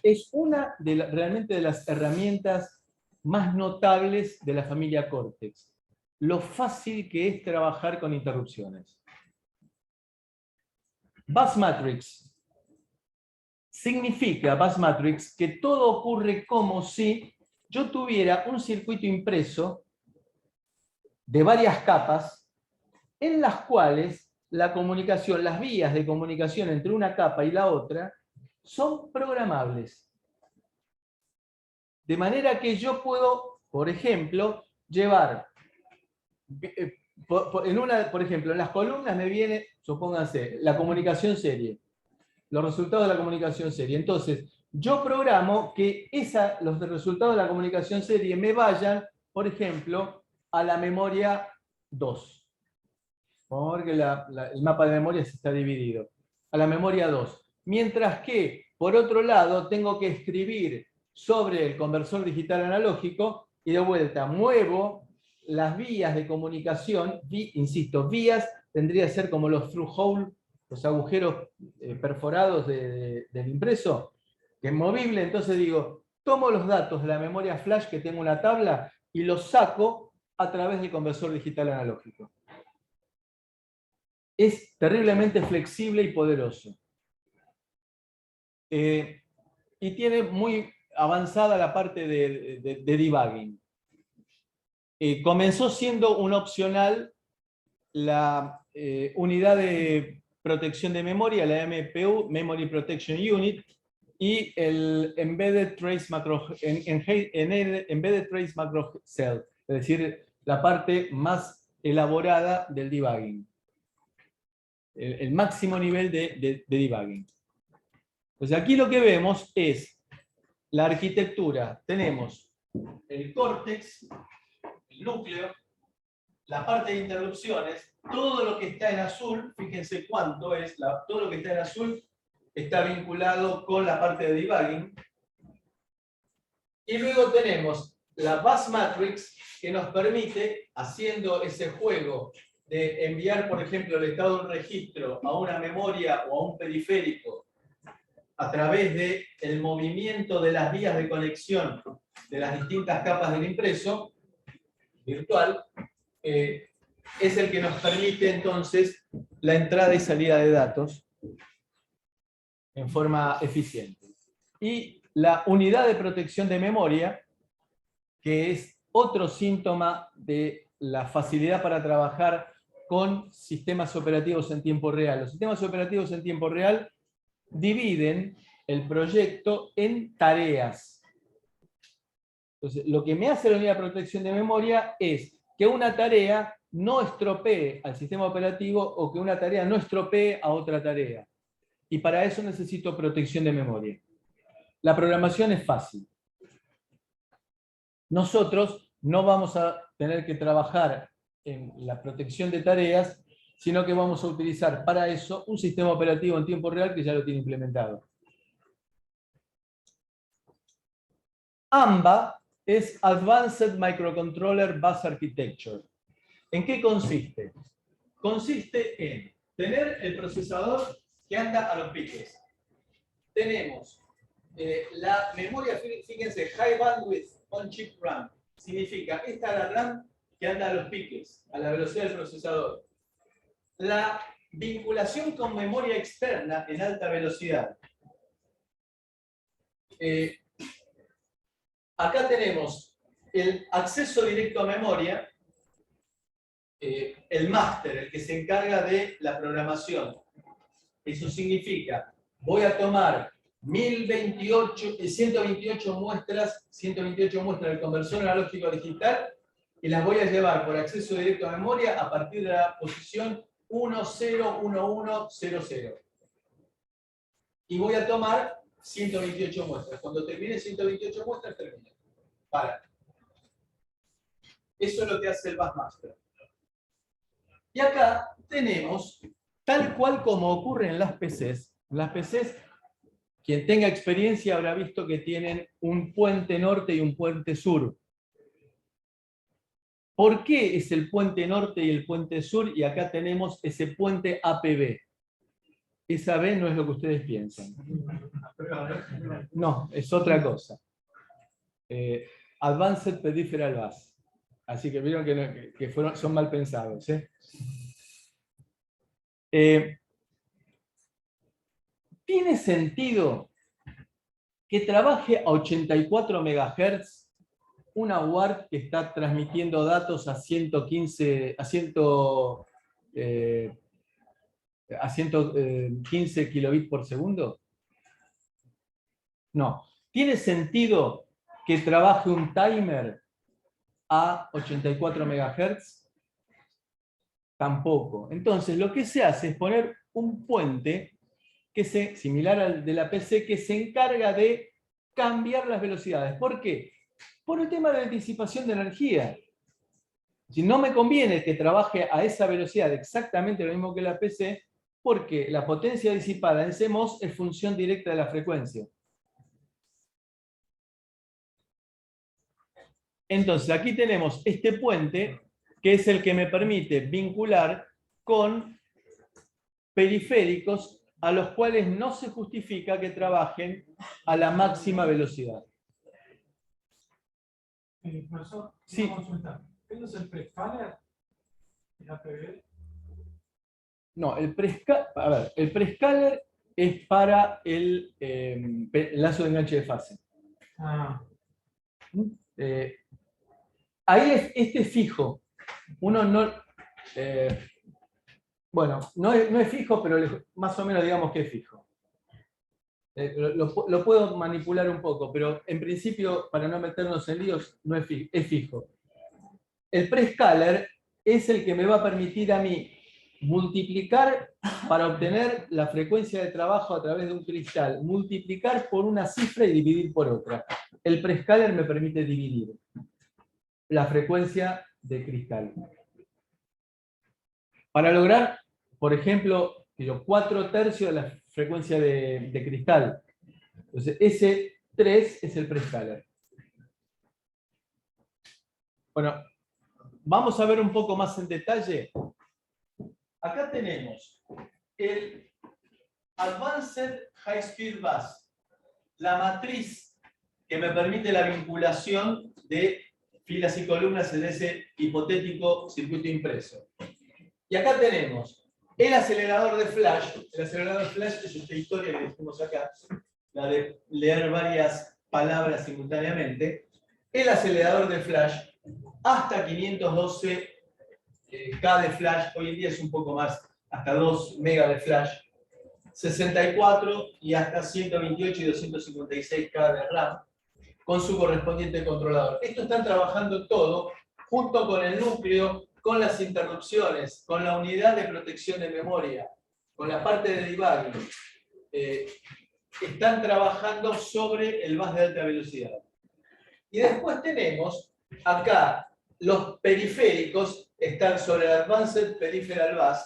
Es una realmente de las herramientas más notables de la familia Cortex. Lo fácil que es trabajar con interrupciones. Bus Matrix. Significa, Bus Matrix, que todo ocurre como si yo tuviera un circuito impreso de varias capas en las cuales la comunicación, las vías de comunicación entre una capa y la otra son programables. De manera que yo puedo, por ejemplo, llevar, por ejemplo, en las columnas me viene, supónganse, la comunicación serie, los resultados de la comunicación serie. Entonces, yo programo que los resultados de la comunicación serie me vayan, por ejemplo, a la memoria 2. Vamos a ver que el mapa de memorias está dividido. A la memoria 2. Mientras que, por otro lado, tengo que escribir sobre el conversor digital analógico y de vuelta muevo las vías de comunicación. Insisto, vías tendría que ser como los through hole, los agujeros perforados del impreso, que es movible. Entonces digo, tomo los datos de la memoria flash, que tengo una tabla, y los saco a través del conversor digital analógico. Es terriblemente flexible y poderoso. Y tiene muy avanzada la parte de debugging. Comenzó siendo un opcional la unidad de protección de memoria, la MPU, Memory Protection Unit, y el Embedded Trace Macro, Embedded Trace Macro Cell, es decir, la parte más elaborada del debugging. El máximo nivel de debugging. Entonces aquí lo que vemos es la arquitectura. Tenemos el córtex, el núcleo, la parte de interrupciones, todo lo que está en azul, fíjense cuánto es, todo lo que está en azul está vinculado con la parte de debugging. Y luego tenemos la bus matrix, que nos permite, haciendo ese juego de enviar, por ejemplo, el estado de un registro a una memoria o a un periférico a través del movimiento de las vías de conexión de las distintas capas del impreso virtual, es el que nos permite entonces la entrada y salida de datos en forma eficiente. Y la unidad de protección de memoria, que es otro síntoma de la facilidad para trabajar con sistemas operativos en tiempo real. Los sistemas operativos en tiempo real dividen el proyecto en tareas. Entonces, lo que me hace la unidad de protección de memoria es que una tarea no estropee al sistema operativo o que una tarea no estropee a otra tarea. Y para eso necesito protección de memoria. La programación es fácil. Nosotros no vamos a tener que trabajar en la protección de tareas, sino que vamos a utilizar para eso un sistema operativo en tiempo real que ya lo tiene implementado. AMBA es Advanced Microcontroller Bus Architecture. ¿En qué consiste? Consiste en tener el procesador que anda a los piques. Tenemos la memoria, fíjense, High Bandwidth On-Chip RAM. Significa, esta es la RAM que anda a los piques, a la velocidad del procesador. La vinculación con memoria externa en alta velocidad. Acá tenemos el acceso directo a memoria, el máster, el que se encarga de la programación. Eso significa, voy a tomar 128 muestras del conversor analógico a digital y las voy a llevar por acceso directo a memoria a partir de la posición 101100. Y voy a tomar 128 muestras. Cuando termine 128 muestras, termino. Para. Eso es lo que hace el Busmaster. Y acá tenemos, tal cual como ocurre en las PCs, quien tenga experiencia habrá visto que tienen un puente norte y un puente sur. ¿Por qué es el puente norte y el puente sur? Y acá tenemos ese puente APB. Esa B no es lo que ustedes piensan. No, es otra cosa. Advanced Peripheral Bus. Así que vieron que son mal pensados. ¿Tiene sentido que trabaje a 84 MHz una UART que está transmitiendo datos a 115 kilobits por segundo? No. ¿Tiene sentido que trabaje un timer a 84 MHz? Tampoco. Entonces, lo que se hace es poner un puente similar al de la PC, que se encarga de cambiar las velocidades. ¿Por qué? Por el tema de la disipación de energía. Si no me conviene que trabaje a esa velocidad exactamente lo mismo que la PC, porque la potencia disipada en CMOS es función directa de la frecuencia. Entonces, aquí tenemos este puente, que es el que me permite vincular con periféricos a los cuales no se justifica que trabajen a la máxima velocidad. Profesor, sí. Una consulta. ¿Qué es el prescaler? ¿El APB? No, el prescaler es para el lazo de enganche de fase. Ahí este es fijo. Uno no... bueno, no es fijo, pero más o menos digamos que es fijo. Lo puedo manipular un poco, pero en principio, para no meternos en líos, no es fijo. El prescaler es el que me va a permitir a mí multiplicar para obtener la frecuencia de trabajo a través de un cristal, multiplicar por una cifra y dividir por otra. El prescaler me permite dividir la frecuencia de cristal. Para lograr, por ejemplo, 4/3 de la frecuencia de cristal. Entonces, ese 3 es el prescaler. Bueno, vamos a ver un poco más en detalle. Acá tenemos el Advanced High Speed Bus, la matriz que me permite la vinculación de filas y columnas en ese hipotético circuito impreso. Y acá tenemos el acelerador de flash. El acelerador de flash es esta historia que dijimos acá, la de leer varias palabras simultáneamente. El acelerador de flash hasta 512 K de flash, hoy en día es un poco más, hasta 2 megas de flash, 64 y hasta 128 y 256 K de RAM, con su correspondiente controlador. Esto están trabajando todo junto con el núcleo, con las interrupciones, con la unidad de protección de memoria, con la parte de debugging. Están trabajando sobre el bus de alta velocidad. Y después tenemos acá los periféricos están sobre el Advanced Peripheral Bus,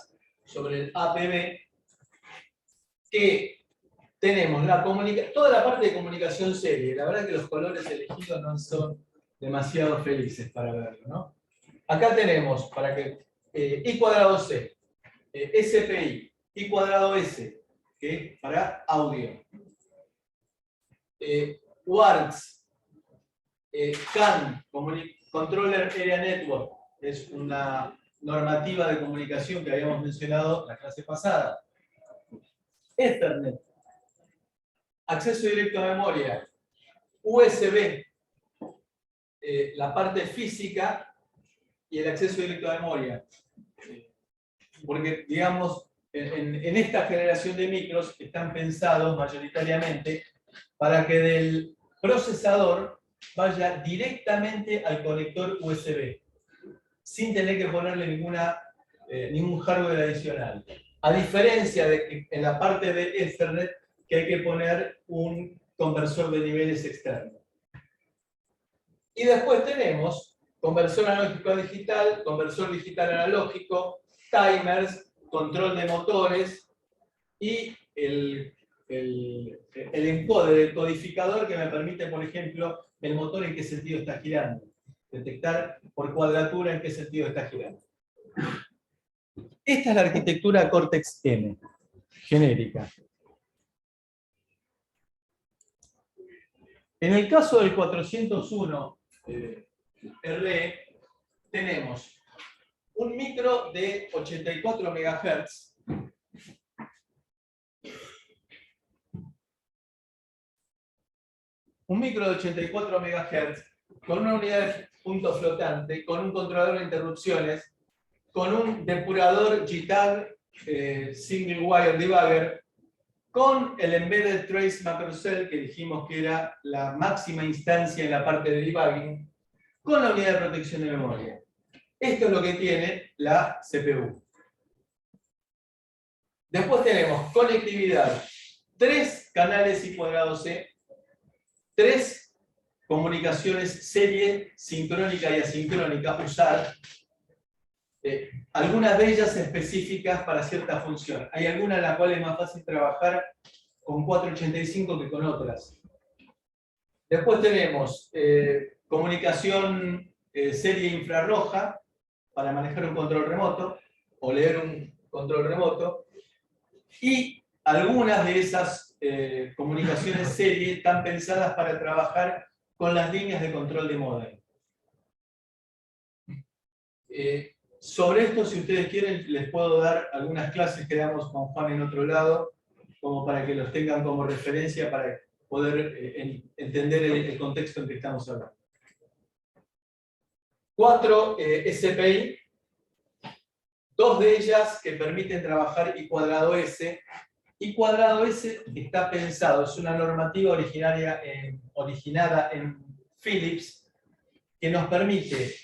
sobre el APB, que tenemos toda la parte de comunicación serie. La verdad que los colores elegidos no son demasiado felices para verlo, ¿no? Acá tenemos, para que I cuadrado C, SPI, I cuadrado S, que es para audio. WARTS, CAN, Controller Area Network, es una normativa de comunicación que habíamos mencionado en la clase pasada. Ethernet, acceso directo a memoria, USB, la parte física y el acceso directo a memoria. Porque, digamos, en esta generación de micros están pensados mayoritariamente para que del procesador vaya directamente al conector USB, sin tener que ponerle ningún hardware adicional. A diferencia de que en la parte de Ethernet, que hay que poner un conversor de niveles externo. Y después tenemos conversor analógico a digital, conversor digital analógico, timers, control de motores y el encoder, el codificador que me permite, por ejemplo, el motor en qué sentido está girando. Detectar por cuadratura en qué sentido está girando. Esta es la arquitectura Cortex-M, genérica. En el caso del 401 RE, tenemos un micro de 84 MHz, con una unidad de punto flotante, con un controlador de interrupciones, con un depurador JTAG Single Wire Debugger, con el Embedded Trace Macrocell, que dijimos que era la máxima instancia en la parte de debugging, con la unidad de protección de memoria. Esto es lo que tiene la CPU. Después tenemos conectividad, 3 canales I cuadrado C, 3 comunicaciones serie sincrónica y asincrónica, usar. Algunas de ellas específicas para cierta función. Hay algunas en las cuales es más fácil trabajar con 485 que con otras. Después tenemos comunicación serie infrarroja para manejar un control remoto o leer un control remoto. Y algunas de esas comunicaciones serie están pensadas para trabajar con las líneas de control de módem. Sobre esto, si ustedes quieren, les puedo dar algunas clases que damos con Juan en otro lado, como para que los tengan como referencia para poder entender el contexto en que estamos hablando. 4 SPI, 2 de ellas que permiten trabajar I cuadrado S. I cuadrado S está pensado, es una normativa originada en Philips, que nos permite,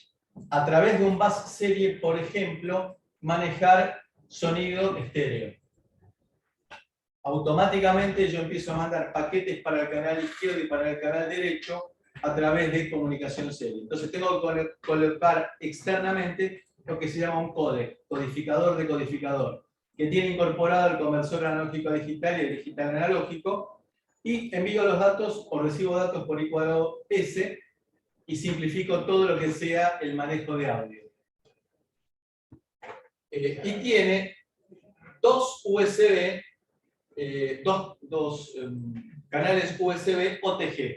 a través de un bus serie, por ejemplo, manejar sonido estéreo. Automáticamente yo empiezo a mandar paquetes para el canal izquierdo y para el canal derecho a través de comunicación serie. Entonces tengo que colocar externamente lo que se llama un codec, codificador de codificador, que tiene incorporado el conversor analógico a digital y el digital analógico, y envío los datos o recibo datos por I cuadrado S, y simplifico todo lo que sea el manejo de audio. Y tiene 2 USB, dos canales USB OTG,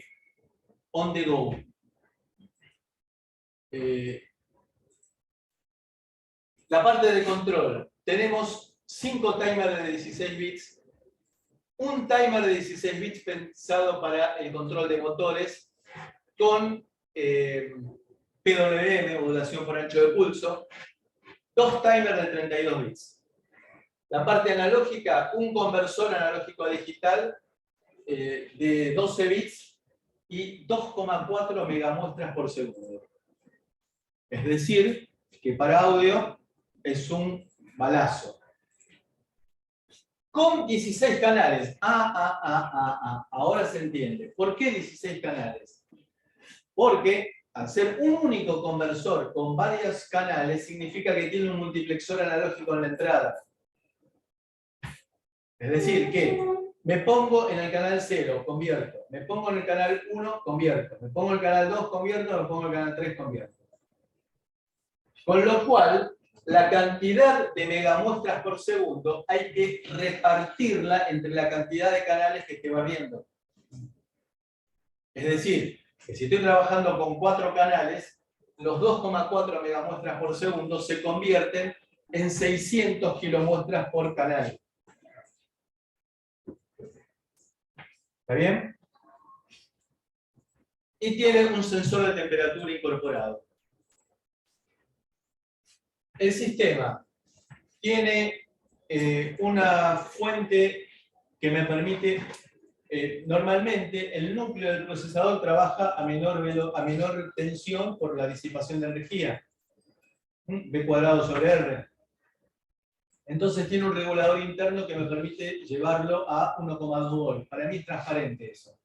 on the go. La parte de control. Tenemos 5 timers de 16 bits, un timer de 16 bits pensado para el control de motores, con PWM, modulación por ancho de pulso, 2 timers de 32 bits. La parte analógica, un conversor analógico a digital de 12 bits y 2,4 megamuestras por segundo. Es decir, que para audio es un balazo. Con 16 canales. Ahora se entiende. ¿Por qué 16 canales? Porque Al ser un único conversor con varios canales, significa que tiene un multiplexor analógico en la entrada. Es decir, que me pongo en el canal 0, convierto. Me pongo en el canal 1, convierto. Me pongo en el canal 2, convierto. Me pongo en el canal 3, convierto. Con lo cual, la cantidad de megamuestras por segundo hay que repartirla entre la cantidad de canales que esté barriendo. Es decir, que si estoy trabajando con 4 canales, los 2,4 megamuestras por segundo se convierten en 600 kilomuestras por canal. ¿Está bien? Y tiene un sensor de temperatura incorporado. El sistema tiene una fuente que me permite, normalmente el núcleo del procesador trabaja a menor tensión por la disipación de energía. B cuadrado sobre R. Entonces tiene un regulador interno que me permite llevarlo a 1,2 volts. Para mí es transparente eso.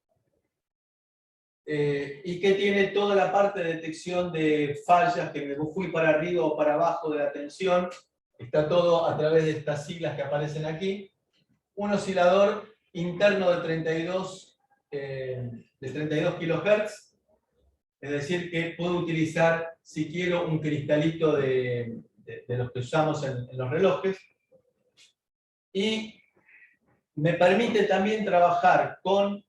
Y que tiene toda la parte de detección de fallas, que me fui para arriba o para abajo de la tensión. Está todo a través de estas siglas que aparecen aquí. Un oscilador interno de 32 kHz. Es decir, que puedo utilizar, si quiero, un cristalito de los que usamos en los relojes. Y me permite también trabajar con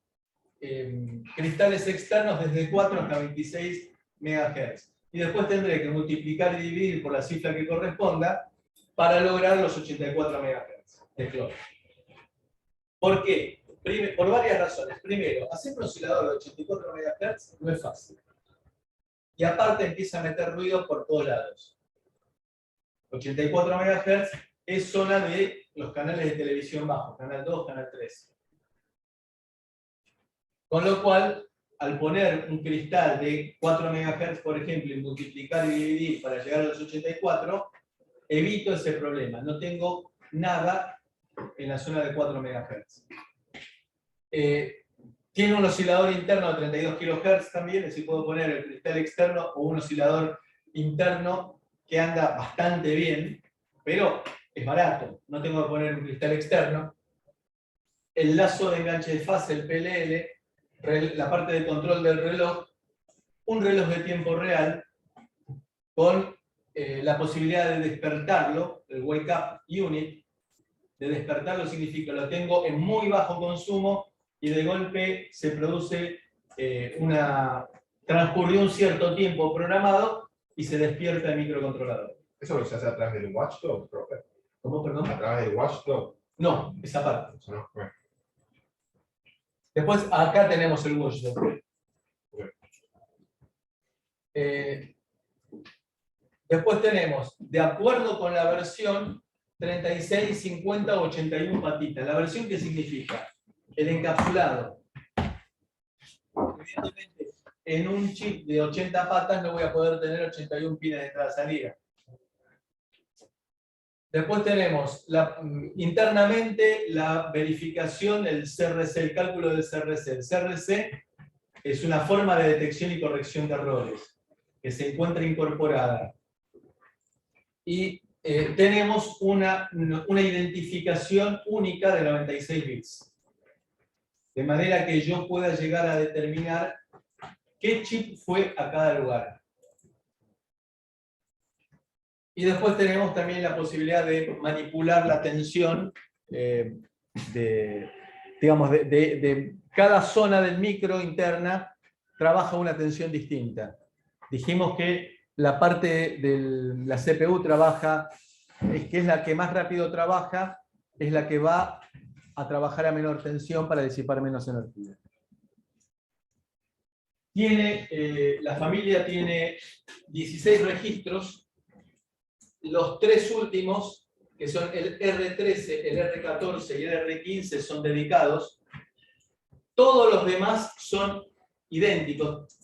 cristales externos desde 4 hasta 26 MHz. Y después tendré que multiplicar y dividir por la cifra que corresponda para lograr los 84 MHz de clock. ¿Por qué? Por varias razones. Primero, hacer un oscilador de 84 MHz no es fácil. Y aparte empieza a meter ruido por todos lados. 84 MHz es zona de los canales de televisión bajos, canal 2, canal 3. Con lo cual, al poner un cristal de 4 MHz, por ejemplo, y multiplicar y dividir para llegar a los 84, evito ese problema. No tengo nada en la zona de 4 MHz. Tiene un oscilador interno de 32 kHz también, es decir, puedo poner el cristal externo o un oscilador interno que anda bastante bien, pero es barato. No tengo que poner un cristal externo. El lazo de enganche de fase, el PLL, la parte de control del reloj, un reloj de tiempo real con la posibilidad de despertarlo, el Wake Up Unit. De despertarlo significa lo tengo en muy bajo consumo y de golpe se produce transcurrió un cierto tiempo programado y se despierta el microcontrolador. ¿Eso se hace a través del watchdog, profe? ¿Cómo, perdón? ¿A través del watchdog? No, esa parte. Eso no, bueno. Después acá tenemos el watchdog. Después tenemos, de acuerdo con la versión, 36, 50 o 81 patitas. ¿La versión qué significa? El encapsulado. Evidentemente, en un chip de 80 patas no voy a poder tener 81 pines de entrada-salida. Después tenemos internamente la verificación del CRC, el cálculo del CRC. El CRC es una forma de detección y corrección de errores que se encuentra incorporada. Y tenemos una identificación única de 96 bits. De manera que yo pueda llegar a determinar qué chip fue a cada lugar. Y después tenemos también la posibilidad de manipular la tensión de cada zona del micro interna trabaja una tensión distinta. Dijimos que la parte de la CPU trabaja, que es la que más rápido trabaja, es la que va a trabajar a menor tensión para disipar menos energía. La familia tiene 16 registros. Los 3 últimos, que son el R13, el R14 y el R15, son dedicados. Todos los demás son idénticos.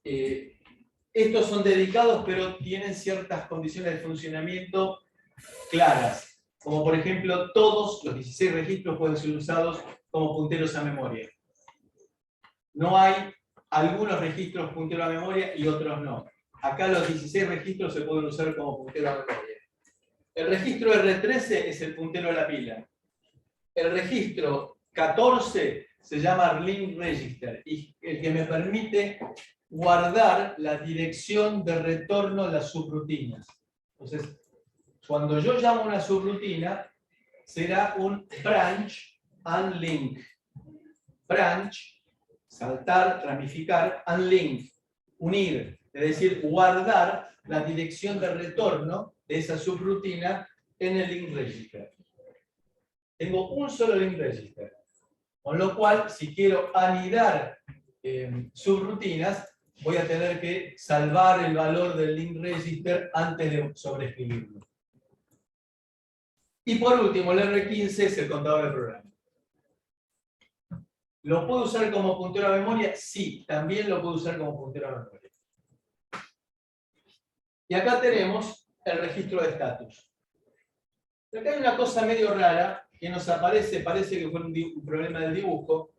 Estos son dedicados, pero tienen ciertas condiciones de funcionamiento claras. Como por ejemplo, todos los 16 registros pueden ser usados como punteros a memoria. No hay algunos registros puntero a memoria y otros no. Acá los 16 registros se pueden usar como puntero a memoria. El registro R13 es el puntero a la pila. El registro 14 se llama link register y el que me permite guardar la dirección de retorno de las subrutinas. Entonces, cuando yo llamo una subrutina, será un branch unlink. Branch, saltar, ramificar, unlink, unir, es decir, guardar la dirección de retorno de esa subrutina en el link register. Tengo un solo link register, con lo cual, si quiero anidar subrutinas, voy a tener que salvar el valor del link register antes de sobreescribirlo. Y por último, el R15 es el contador de programa. ¿Lo puedo usar como puntero a memoria? Sí, también lo puedo usar como puntero a memoria. Y acá tenemos el registro de estatus. Acá hay una cosa medio rara que nos aparece, parece que fue un problema del dibujo.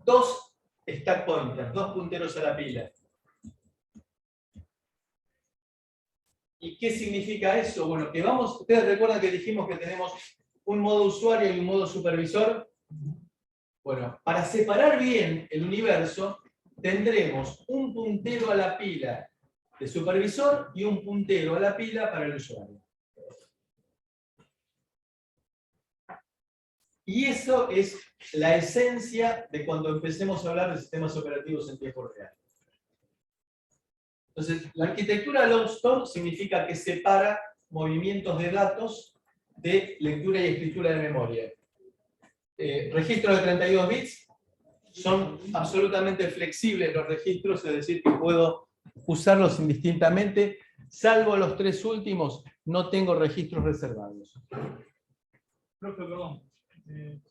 Dos stack pointers, dos punteros a la pila. ¿Y qué significa eso? Bueno, que vamos, ustedes recuerdan que dijimos que tenemos un modo usuario y un modo supervisor. Bueno, para separar bien el universo, tendremos un puntero a la pila de supervisor y un puntero a la pila para el usuario. Y eso es la esencia de cuando empecemos a hablar de sistemas operativos en tiempo real. Entonces, la arquitectura load store significa que separa movimientos de datos de lectura y escritura de memoria. Registros de 32 bits son absolutamente flexibles los registros, es decir, que puedo usarlos indistintamente, salvo los tres últimos, no tengo registros reservados. Profe, perdón,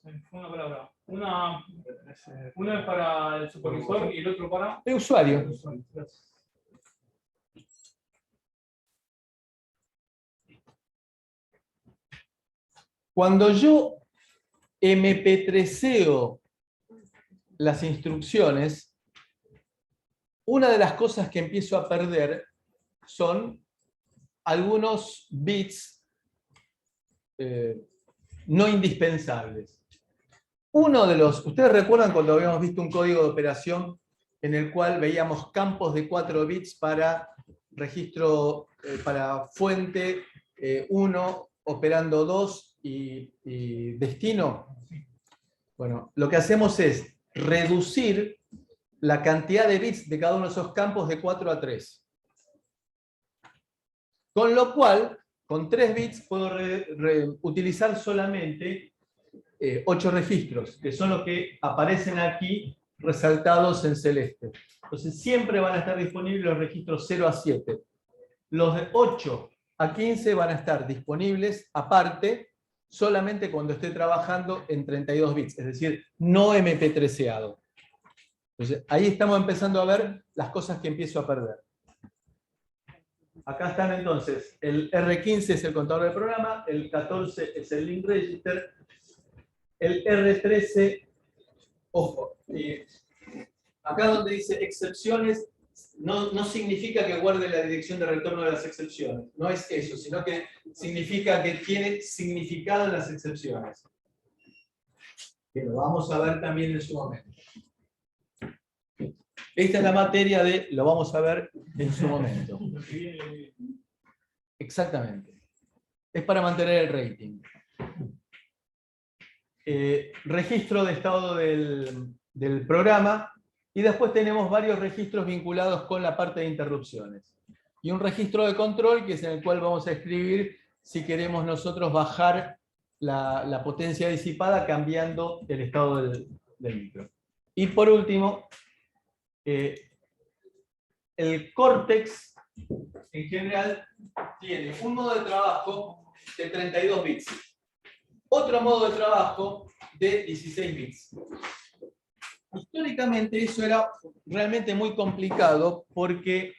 fue una palabra. Una es para el supervisor y el otro para el usuario. Gracias. Cuando yo MP3eo las instrucciones, una de las cosas que empiezo a perder son algunos bits no indispensables. Uno de los, ¿ustedes recuerdan cuando habíamos visto un código de operación en el cual veíamos campos de 4 bits para registro, para fuente 1, operando 2 y destino? Bueno, lo que hacemos es reducir la cantidad de bits de cada uno de esos campos de 4 a 3. Con lo cual, con 3 bits puedo utilizar solamente 8 registros, que son los que aparecen aquí resaltados en celeste. Entonces siempre van a estar disponibles los registros 0 a 7. Los de 8 a 15 van a estar disponibles aparte, solamente cuando esté trabajando en 32 bits, es decir, no MP3eado. Entonces, ahí estamos empezando a ver las cosas que empiezo a perder. Acá están entonces, el R15 es el contador de programa, el 14 es el link register, el R13, ojo, acá donde dice excepciones, no significa que guarde la dirección de retorno de las excepciones, no es eso, sino que significa que tiene significado en las excepciones. Que lo vamos a ver también en su momento. Esta es la materia de lo vamos a ver en su momento. Exactamente. Es para mantener el rating. Registro de estado del programa. Y después tenemos varios registros vinculados con la parte de interrupciones. Y un registro de control, que es en el cual vamos a escribir si queremos nosotros bajar la potencia disipada cambiando el estado del micro. Y por último, el Cortex en general tiene un modo de trabajo de 32 bits. Otro modo de trabajo de 16 bits. Históricamente eso era realmente muy complicado porque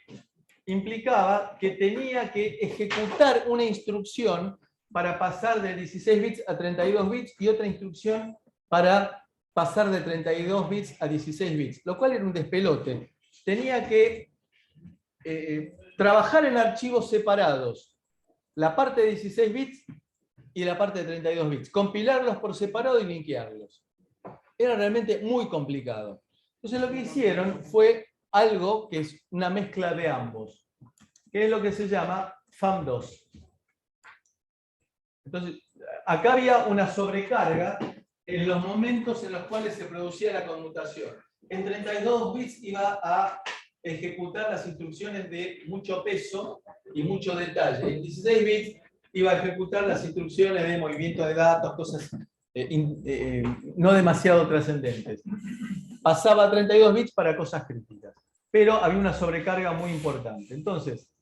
implicaba que tenía que ejecutar una instrucción para pasar de 16 bits a 32 bits y otra instrucción para pasar de 32 bits a 16 bits, lo cual era un despelote, tenía que trabajar en archivos separados, la parte de 16 bits y la parte de 32 bits, compilarlos por separado y linkearlos. Era realmente muy complicado. Entonces lo que hicieron fue algo que es una mezcla de ambos, que es lo que se llama FAM2. Entonces, acá había una sobrecarga en los momentos en los cuales se producía la conmutación. En 32 bits iba a ejecutar las instrucciones de mucho peso y mucho detalle. En 16 bits iba a ejecutar las instrucciones de movimiento de datos, cosas no demasiado trascendentes. Pasaba a 32 bits para cosas críticas, pero había una sobrecarga muy importante. Entonces,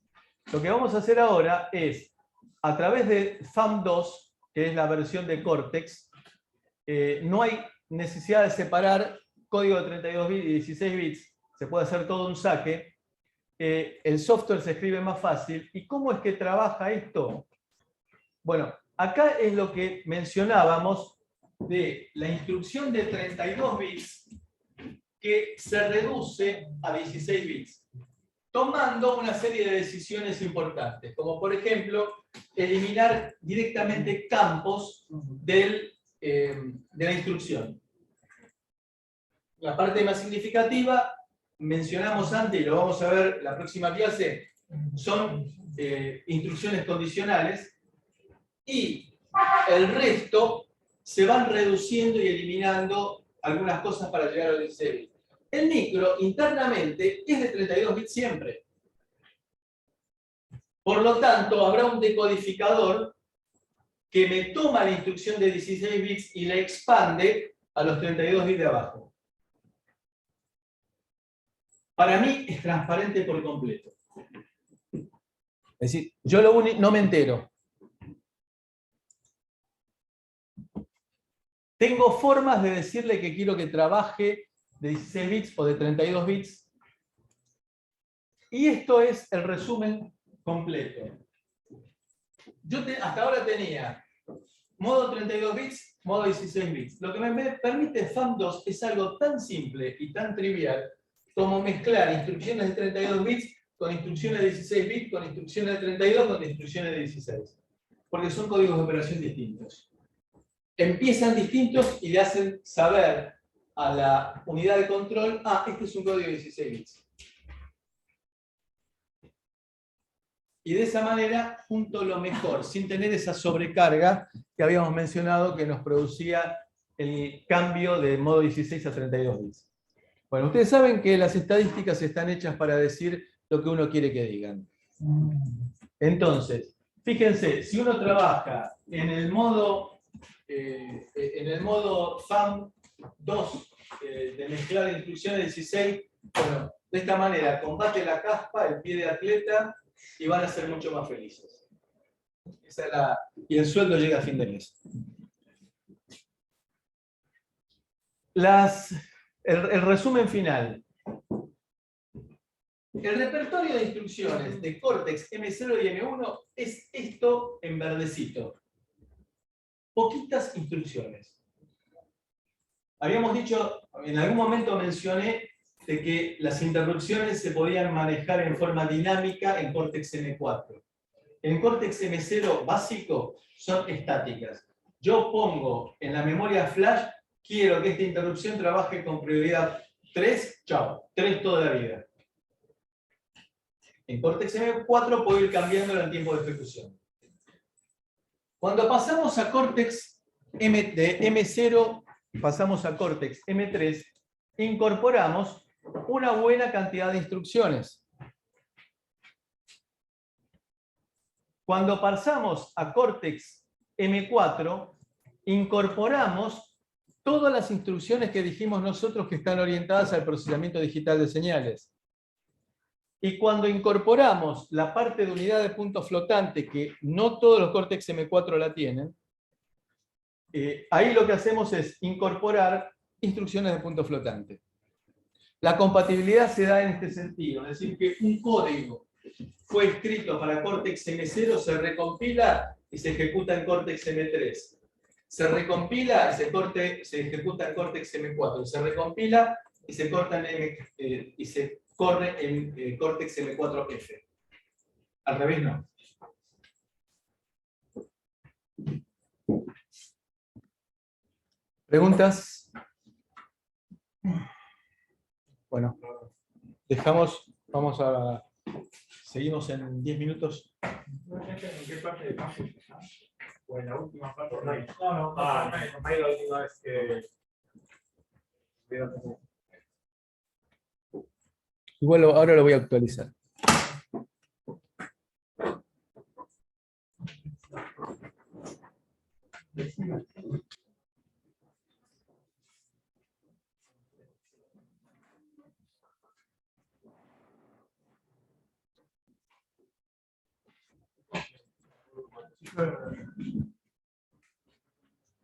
lo que vamos a hacer ahora es, a través de FAM2, que es la versión de Cortex, no hay necesidad de separar código de 32 bits y 16 bits, se puede hacer todo un saque, el software se escribe más fácil. ¿Y cómo es que trabaja esto? Bueno, acá es lo que mencionábamos de la instrucción de 32 bits que se reduce a 16 bits, tomando una serie de decisiones importantes, como por ejemplo, eliminar directamente campos de la instrucción. La parte más significativa, mencionamos antes, y lo vamos a ver la próxima clase, son instrucciones condicionales, y el resto se van reduciendo y eliminando algunas cosas para llegar al 16 bits. El micro, internamente, es de 32 bits siempre. Por lo tanto, habrá un decodificador que me toma la instrucción de 16 bits y la expande a los 32 bits de abajo. Para mí es transparente por completo. Es decir, yo no me entero. Tengo formas de decirle que quiero que trabaje de 16 bits o de 32 bits. Y esto es el resumen completo. Yo hasta ahora tenía modo 32 bits, modo 16 bits. Lo que me permite FAM2 es algo tan simple y tan trivial como mezclar instrucciones de 32 bits con instrucciones de 16 bits, con instrucciones de 32, con instrucciones de 16. Porque son códigos de operación distintos. Empiezan distintos y le hacen saber a la unidad de control, este es un código de 16 bits. Y de esa manera junto lo mejor, sin tener esa sobrecarga que habíamos mencionado que nos producía el cambio de modo 16 a 32 bits. Bueno, ustedes saben que las estadísticas están hechas para decir lo que uno quiere que digan. Entonces, fíjense, si uno trabaja en el modo FAM2 de mezclar instrucciones 16, bueno, de esta manera combate la caspa, el pie de atleta, y van a ser mucho más felices. Y el sueldo llega a fin de mes. El resumen final. El repertorio de instrucciones de Cortex M0 y M1 es esto en verdecito. Poquitas instrucciones. Habíamos dicho, en algún momento mencioné de que las interrupciones se podían manejar en forma dinámica en Cortex M4. En Cortex M0 básico son estáticas. Yo pongo en la memoria flash, quiero que esta interrupción trabaje con prioridad 3, chao, 3 toda la vida. En Cortex M4 puedo ir cambiando el tiempo de ejecución. Cuando pasamos a Cortex de M0, pasamos a Cortex M3, incorporamos una buena cantidad de instrucciones. Cuando pasamos a Cortex M4, incorporamos todas las instrucciones que dijimos nosotros que están orientadas al procesamiento digital de señales. Y cuando incorporamos la parte de unidad de punto flotante, que no todos los Cortex M4 la tienen, ahí lo que hacemos es incorporar instrucciones de punto flotante. La compatibilidad se da en este sentido, es decir, que un código fue escrito para Cortex M0, se recompila y se ejecuta en Cortex M3. Se recompila y se ejecuta en Cortex M4. Se recompila y se corre en Cortex M4F. Al revés no. ¿Preguntas? Bueno, seguimos en 10 minutos. ¿En qué parte de Campus está? ¿O en la última parte? No, Ahí la última vez que... Igual ahora lo voy a actualizar.